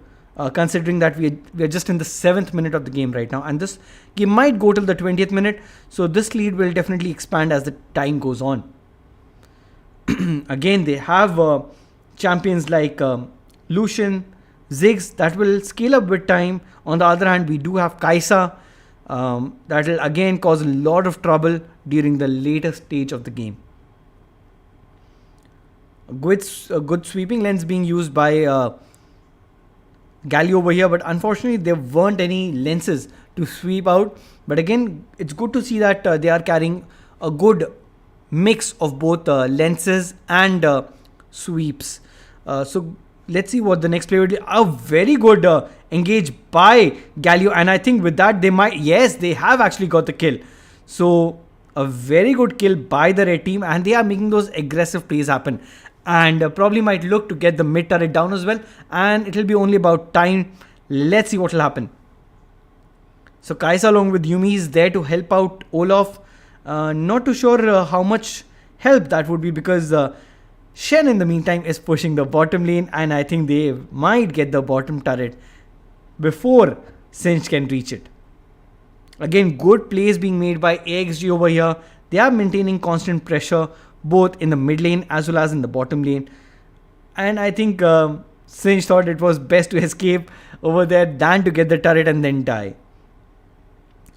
Considering that we are just in the 7th minute of the game right now, and this game might go till the 20th minute, so this lead will definitely expand as the time goes on. Again, they have champions like Lucian, Ziggs that will scale up with time. On the other hand, we do have Kai'Sa that will again cause a lot of trouble during the later stage of the game. A good sweeping lens being used by Galio over here, but unfortunately there weren't any lenses to sweep out. But again, it's good to see that they are carrying a good mix of both lenses and sweeps. So let's see what the next player will do. A very good engage by Galio, and I think with that they have actually got the kill. So a very good kill by the red team, and they are making those aggressive plays happen. And probably might look to get the mid turret down as well, and it will be only about time. Let's see what will happen. So Kai'Sa along with Yuumi is there to help out Olaf. Not too sure how much help that would be, because Shen in the meantime is pushing the bottom lane, and I think they might get the bottom turret before Sinch can reach it. Again, good plays being made by AXG over here. They are maintaining constant pressure both in the mid lane as well as in the bottom lane. And I think Singe thought it was best to escape over there than to get the turret and then die.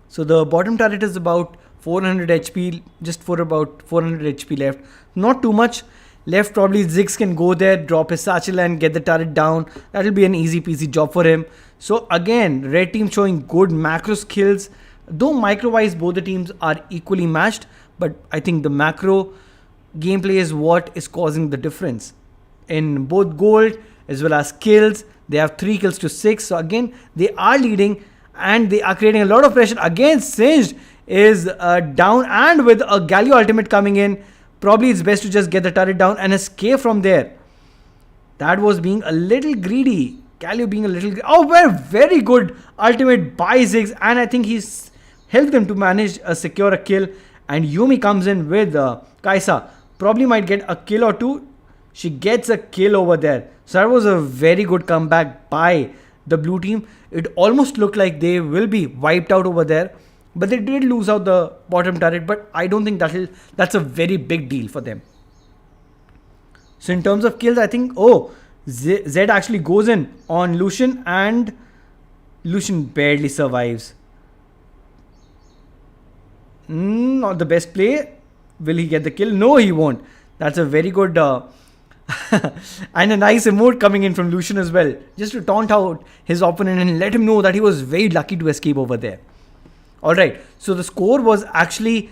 So the bottom turret is about 400 HP, just for about 400 HP left. Not too much left. Probably Ziggs can go there, drop his satchel and get the turret down. That'll be an easy peasy job for him. So again, red team showing good macro skills. Though micro wise both the teams are equally matched, but I think the macro gameplay is what is causing the difference. In both gold as well as kills, they have 3 kills to 6. So again, they are leading and they are creating a lot of pressure. Again, Singed is down, and with a Galio ultimate coming in, probably it's best to just get the turret down and escape from there. That was being a little greedy. Galio being a little very good ultimate by Ziggs, and I think he's helped them to manage secure a kill. And Yumi comes in with Kaisa. Probably might get a kill or two. She gets a kill over there. So that was a very good comeback by the blue team. It almost looked like they will be wiped out over there, but they did lose out the bottom turret. But I don't think that's a very big deal for them. So in terms of kills, I think Zed actually goes in on Lucian, and Lucian barely survives. Not the best play. Will he get the kill? No, he won't. That's a very good and a nice emote coming in from Lucian as well, just to taunt out his opponent and let him know that he was very lucky to escape over there. Alright, so the score was actually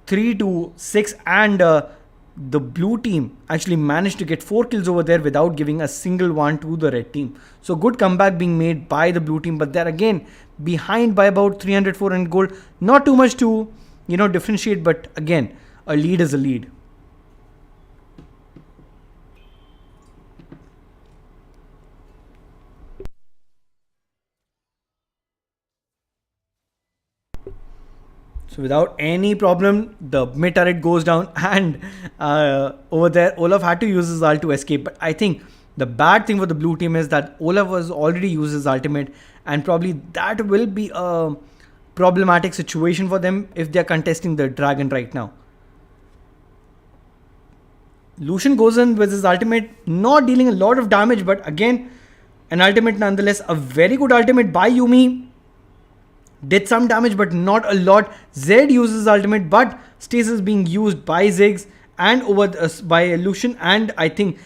3-6, and the blue team actually managed to get 4 kills over there without giving a single one to the red team. So good comeback being made by the blue team, but they're again behind by about 300-400 gold. Not too much to differentiate, but again, a lead is a lead. So without any problem, the mid turret goes down, and over there Olaf had to use his ult to escape. But I think the bad thing for the blue team is that Olaf was already used his ultimate, and probably that will be a problematic situation for them if they are contesting the dragon right now. Lucian goes in with his ultimate, not dealing a lot of damage, but again, an ultimate nonetheless. A very good ultimate by Yumi. Did some damage, but not a lot. Zed uses ultimate, but stasis being used by Ziggs and by Lucian, and I think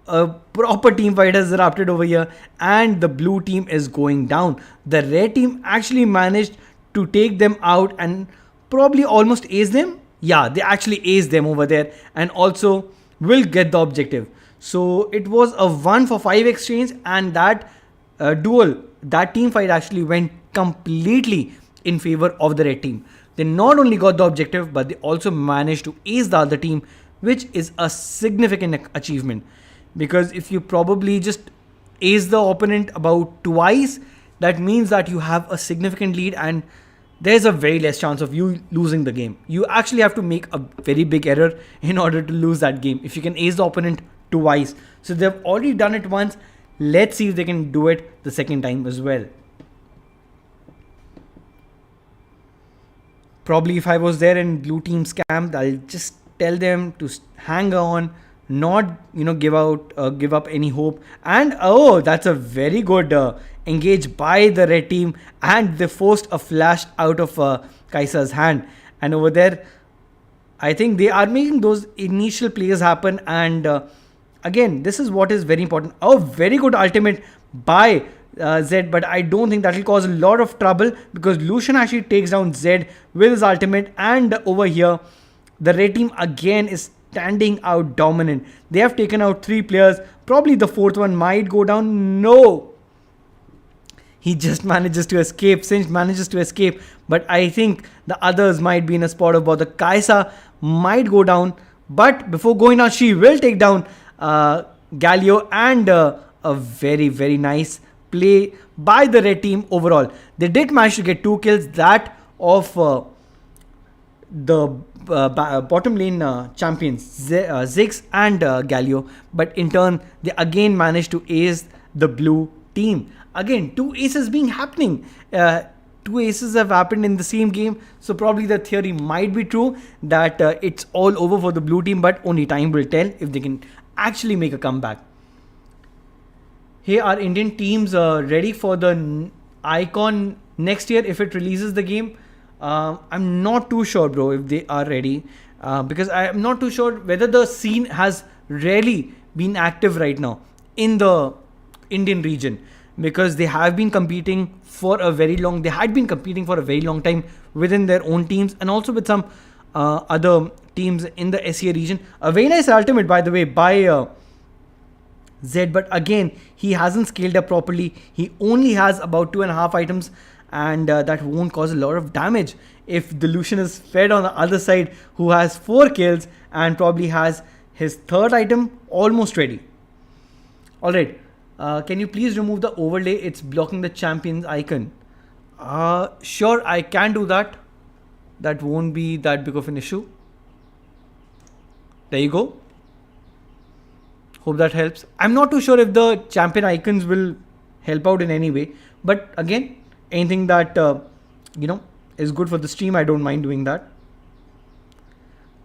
a proper team fight has erupted over here, and the blue team is going down. The red team actually managed to take them out and probably almost ace them. Yeah, they actually ace them over there, and also will get the objective. So it was a 1-for-5 exchange, and that that team fight actually went completely in favor of the red team. They not only got the objective, but they also managed to ace the other team, which is a significant achievement. Because if you probably just ace the opponent about twice, that means that you have a significant lead, and there's a very less chance of you losing the game. You actually have to make a very big error in order to lose that game if you can ace the opponent twice. So they've already done it once. Let's see if they can do it the second time as well. Probably if I was there in blue team's camp, I'll just tell them to hang on, not give up any hope. And that's a very good engage by the red team, and they forced a flash out of Kaisa's hand. And over there, I think they are making those initial plays happen. And again, this is what is very important. Very good ultimate by Zed, but I don't think that will cause a lot of trouble, because Lucian actually takes down Zed with his ultimate. And over here, the red team again is standing out dominant. They have taken out 3 players. Probably the 4th one might go down. No, he just manages to escape. Singe manages to escape, but I think the others might be in a spot of bother. Kaisa might go down, but before going down, she will take down Galio, and a very, very nice play by the red team overall. They did manage to get 2 kills, that of the bottom lane champions Ziggs and Galio, but in turn they again managed to ace the blue team. Again, 2 aces being happening. 2 aces have happened in the same game, so probably the theory might be true that it's all over for the blue team, but only time will tell if they can actually make a comeback. hey, are Indian teams ready for the icon next year if it releases the game? I'm not too sure, bro, if they are ready. Because I'm not too sure whether the scene has really been active right now in the Indian region, because they have been competing for a very long, they had been competing for a very long time within their own teams and also with some other teams in the SEA region. A very nice ultimate, by the way, by Zed, but again, he hasn't scaled up properly. He only has about 2.5 items, and that won't cause a lot of damage if the Lucian is fed on the other side, who has 4 kills and probably has his 3rd item almost ready. Alright, can you please remove the overlay? It's blocking the champion's icon. Sure, I can do that. That won't be that big of an issue. There you go. Hope that helps. I'm not too sure if the champion icons will help out in any way, but again, anything that is good for the stream, I don't mind doing that.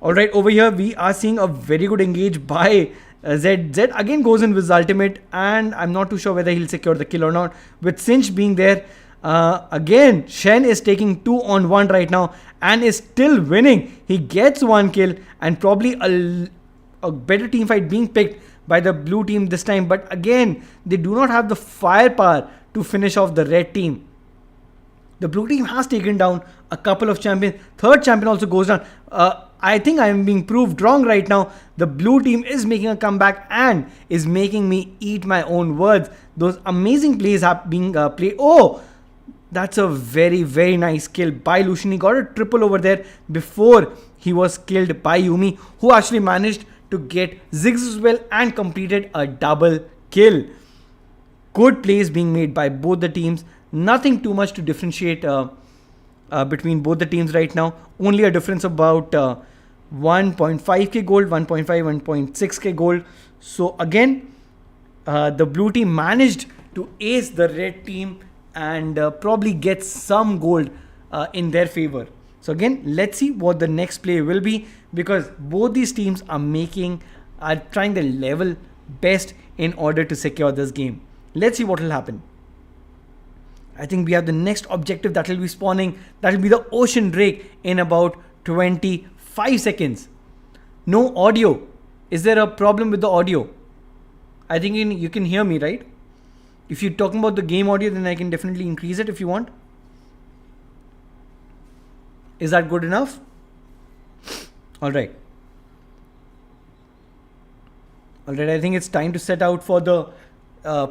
Alright, over here we are seeing a very good engage by Zed. Zed again goes in with his ultimate, and I'm not too sure whether he'll secure the kill or not. With Cinch being there, again Shen is taking 2-on-1 right now and is still winning. He gets 1 kill and probably a better team fight being picked by the blue team this time, but again they do not have the firepower to finish off the red team. The blue team has taken down a couple of champions. 3rd champion also goes down. I think I am being proved wrong right now. The blue team is making a comeback and is making me eat my own words. Those amazing plays are being played. Oh, that's a very, very nice kill by Lucian. He got a triple over there before he was killed by Yuumi, who actually managed to get Ziggs as well and completed a double kill. Good plays being made by both the teams. Nothing too much to differentiate between both the teams right now. Only a difference about 1.5k gold, 1.5, 1.6k gold. So again, the blue team managed to ace the red team and probably get some gold in their favor. So again, let's see what the next play will be, because both these teams are trying their level best in order to secure this game. Let's see what will happen. I think we have the next objective that will be spawning. That will be the Ocean Drake in about 25 seconds. No audio. Is there a problem with the audio? I think you can hear me, right? If you're talking about the game audio, then I can definitely increase it if you want. Is that good enough? Alright. Alright, I think it's time to set out for the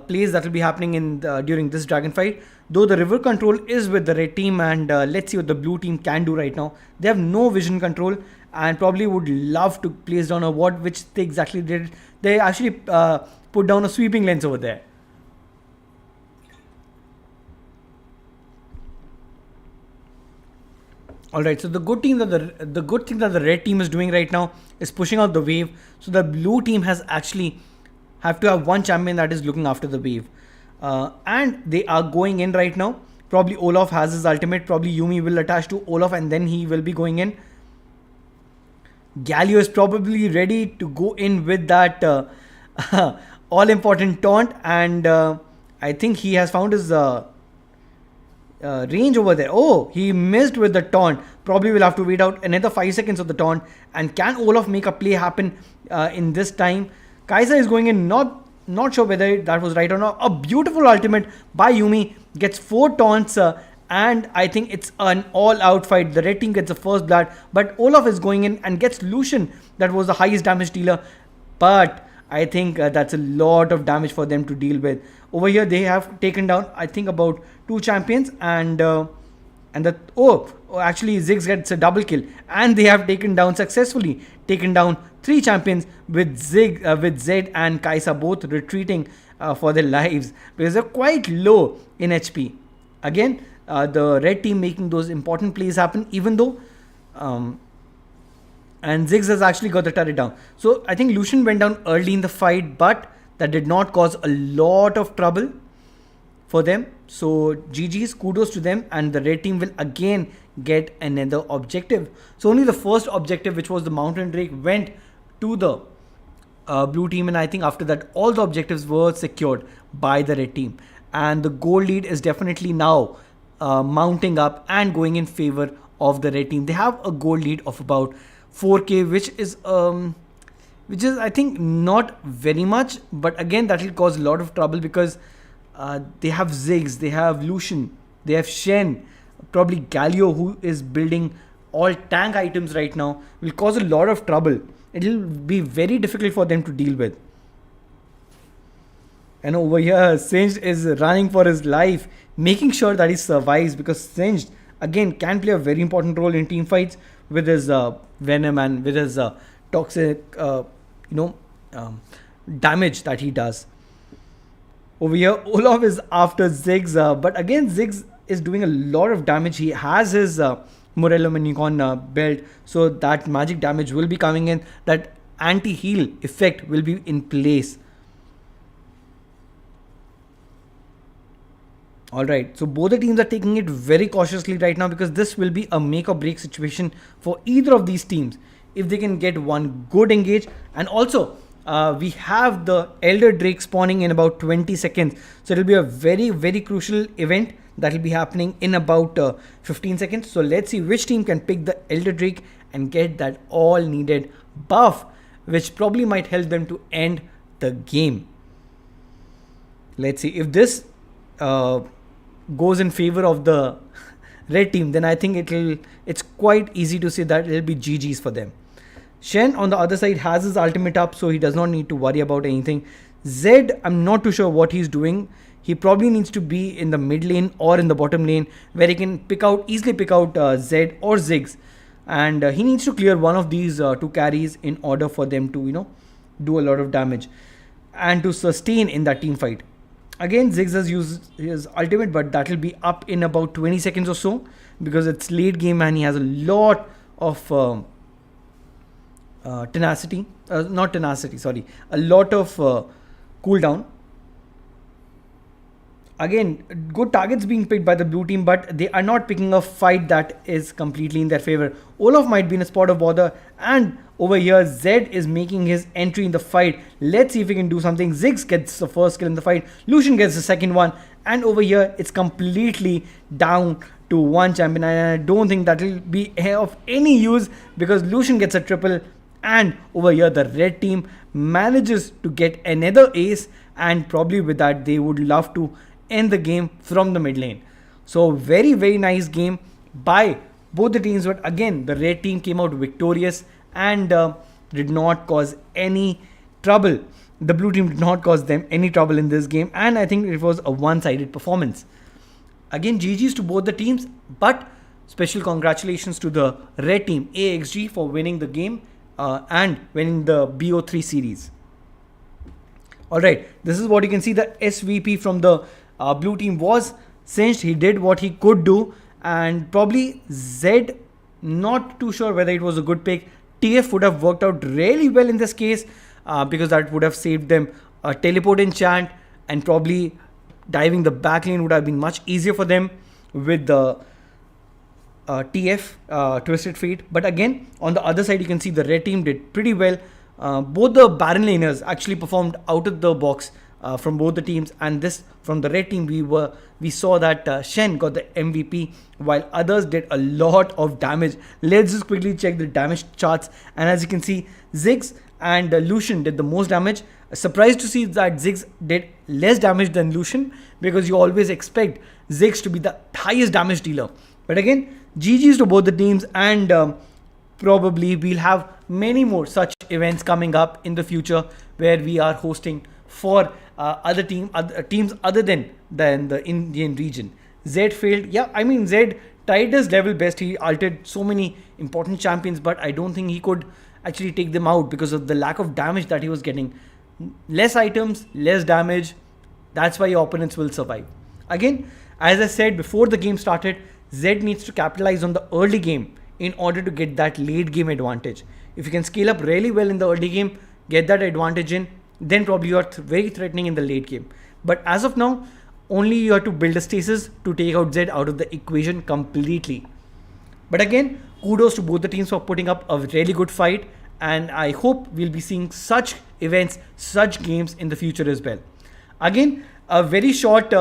plays that will be happening during this dragon fight. Though the river control is with the red team, and let's see what the blue team can do right now. They have no vision control and probably would love to place down a ward, which they exactly did. They actually put down a sweeping lens over there. Alright, so the good thing that the red team is doing right now is pushing out the wave. So the blue team has actually have to have one champion that is looking after the wave. And they are going in right now. Probably Olaf has his ultimate. Probably Yuumi will attach to Olaf and then he will be going in. Galio is probably ready to go in with that all-important taunt. And I think he has found his range over there. Oh, he missed with the taunt. Probably will have to wait out another 5 seconds of the taunt. And can Olaf make a play happen in this time? Kai'Sa is going in, not sure whether that was right or not. A beautiful ultimate by Yuumi, gets 4 taunts and I think it's an all-out fight. The red team gets the first blood, but Olaf is going in and gets Lucian, that was the highest damage dealer. But I think that's a lot of damage for them to deal with. Over here they have taken down, I think, about 2 champions and actually Ziggs gets a double kill, and they have successfully taken down 3 champions with Zed and Kai'Sa both retreating for their lives because they're quite low in HP. Again, the red team making those important plays happen, even though and Ziggs has actually got the turret down. So I think Lucian went down early in the fight, but that did not cause a lot of trouble for them. So GG's, kudos to them, and the red team will again get another objective. So only the first objective, which was the mountain drake, went to the blue team, and I think after that all the objectives were secured by the red team, and the goal lead is definitely now mounting up and going in favor of the red team. They have a goal lead of about 4k, which is I think not very much, but again that will cause a lot of trouble because they have Ziggs, they have Lucian, they have Shen, probably Galio, who is building all tank items right now, will cause a lot of trouble. It will be very difficult for them to deal with. And over here, Singed is running for his life, making sure that he survives, because Singed again can play a very important role in team fights with his venom and with his toxic, damage that he does. Over here, Olaf is after Ziggs, but again, Ziggs is doing a lot of damage. He has his Morello Manicon build, so that magic damage will be coming in. That anti-heal effect will be in place. Alright, so both the teams are taking it very cautiously right now, because this will be a make or break situation for either of these teams if they can get one good engage. And also, we have the Elder Drake spawning in about 20 seconds. So it will be a very, very crucial event that will be happening in about 15 seconds. So let's see which team can pick the Elder Drake and get that all needed buff, which probably might help them to end the game. Let's see if this goes in favor of the red team, then I think it's quite easy to say that it'll be GG's for them. Shen on the other side has his ultimate up, so he does not need to worry about anything. Zed, I'm not too sure what he's doing. He probably needs to be in the mid lane or in the bottom lane, where he can easily pick out Zed or Ziggs, and he needs to clear one of these two carries in order for them to do a lot of damage and to sustain in that team fight. Again, Ziggs has used his ultimate, but that will be up in about 20 seconds or so, because it's late game and he has a lot of tenacity. Not tenacity, sorry. A lot of cooldown. Again, good targets being picked by the blue team, but they are not picking a fight that is completely in their favor. Olaf might be in a spot of bother, and over here Zed is making his entry in the fight. Let's see if he can do something. Ziggs gets the first kill in the fight, Lucian gets the second one, and over here it's completely down to one champion, and I don't think that will be of any use because Lucian gets a triple, and over here the red team manages to get another ace, and probably with that they would love to end the game from the mid lane. So very, very nice game by both the teams, but again the red team came out victorious and did not cause any trouble. The blue team did not cause them any trouble in this game, and I think it was a one-sided performance. Again, GG's to both the teams, but special congratulations to the red team AXG for winning the game and winning the BO3 series. Alright, this is what you can see. The SVP from the blue team was Singed. He did what he could do, and probably Zed, not too sure whether it was a good pick. TF would have worked out really well in this case because that would have saved them a teleport enchant, and probably diving the back lane would have been much easier for them with the TF Twisted Fate. But again, on the other side you can see the red team did pretty well. Both the Baron laners actually performed out of the box from both the teams, and this from the red team we saw that Shen got the MVP while others did a lot of damage. Let's just quickly check the damage charts, and as you can see, Ziggs and Lucian did the most damage. Surprised to see that Ziggs did less damage than Lucian, because you always expect Ziggs to be the highest damage dealer. But again, GG's to both the teams, and probably we'll have many more such events coming up in the future where we are hosting for other teams other than the Indian region. Zed failed. Yeah, I mean, Zed tried his level best. He ulted so many important champions, but I don't think he could actually take them out because of the lack of damage that he was getting. Less items, less damage. That's why your opponents will survive. Again, as I said before the game started, Zed needs to capitalize on the early game in order to get that late game advantage. If you can scale up really well in the early game, get that advantage in, then probably you are very threatening in the late game. But as of now, only you have to build a stasis to take out Zed out of the equation completely. But again, kudos to both the teams for putting up a really good fight, and I hope we'll be seeing such events, such games in the future as well. Again, a very short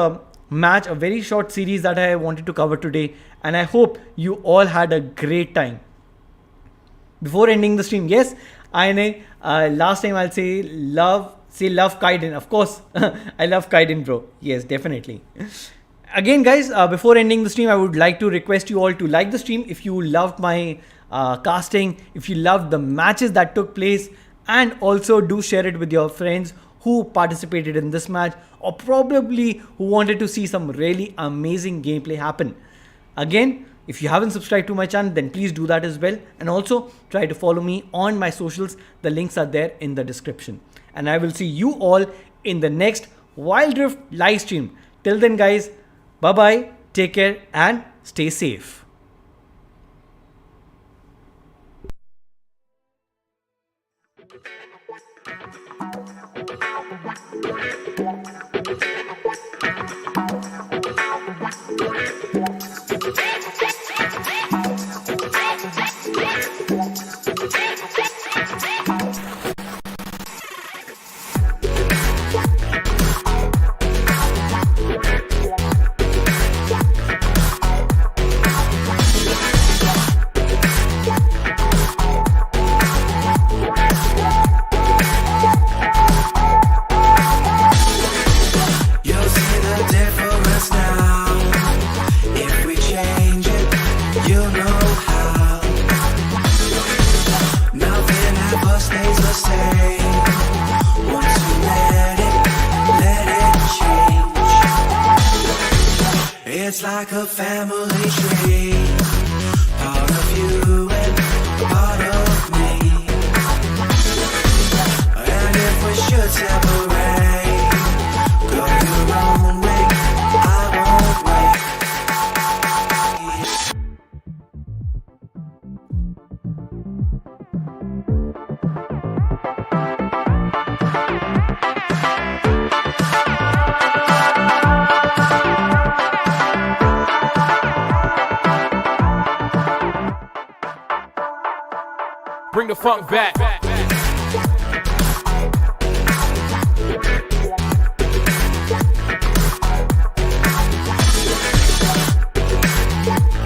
match, a very short series that I wanted to cover today, and I hope you all had a great time. Before ending the stream, yes, I know last time I'll say love Kaiden. Of course, I love Kaiden, bro. Yes, definitely. Again, guys, before ending the stream, I would like to request you all to like the stream if you loved my casting, if you loved the matches that took place, and also do share it with your friends who participated in this match, or probably who wanted to see some really amazing gameplay happen. Again, if you haven't subscribed to my channel, then please do that as well. And also try to follow me on my socials. The links are there in the description. And I will see you all in the next Wild Rift live stream. Till then, guys, bye-bye, take care, and stay safe. It's like a family tree, part of you and part of me. And if we should separate, go your own way, I won't wait. Bring the funk back.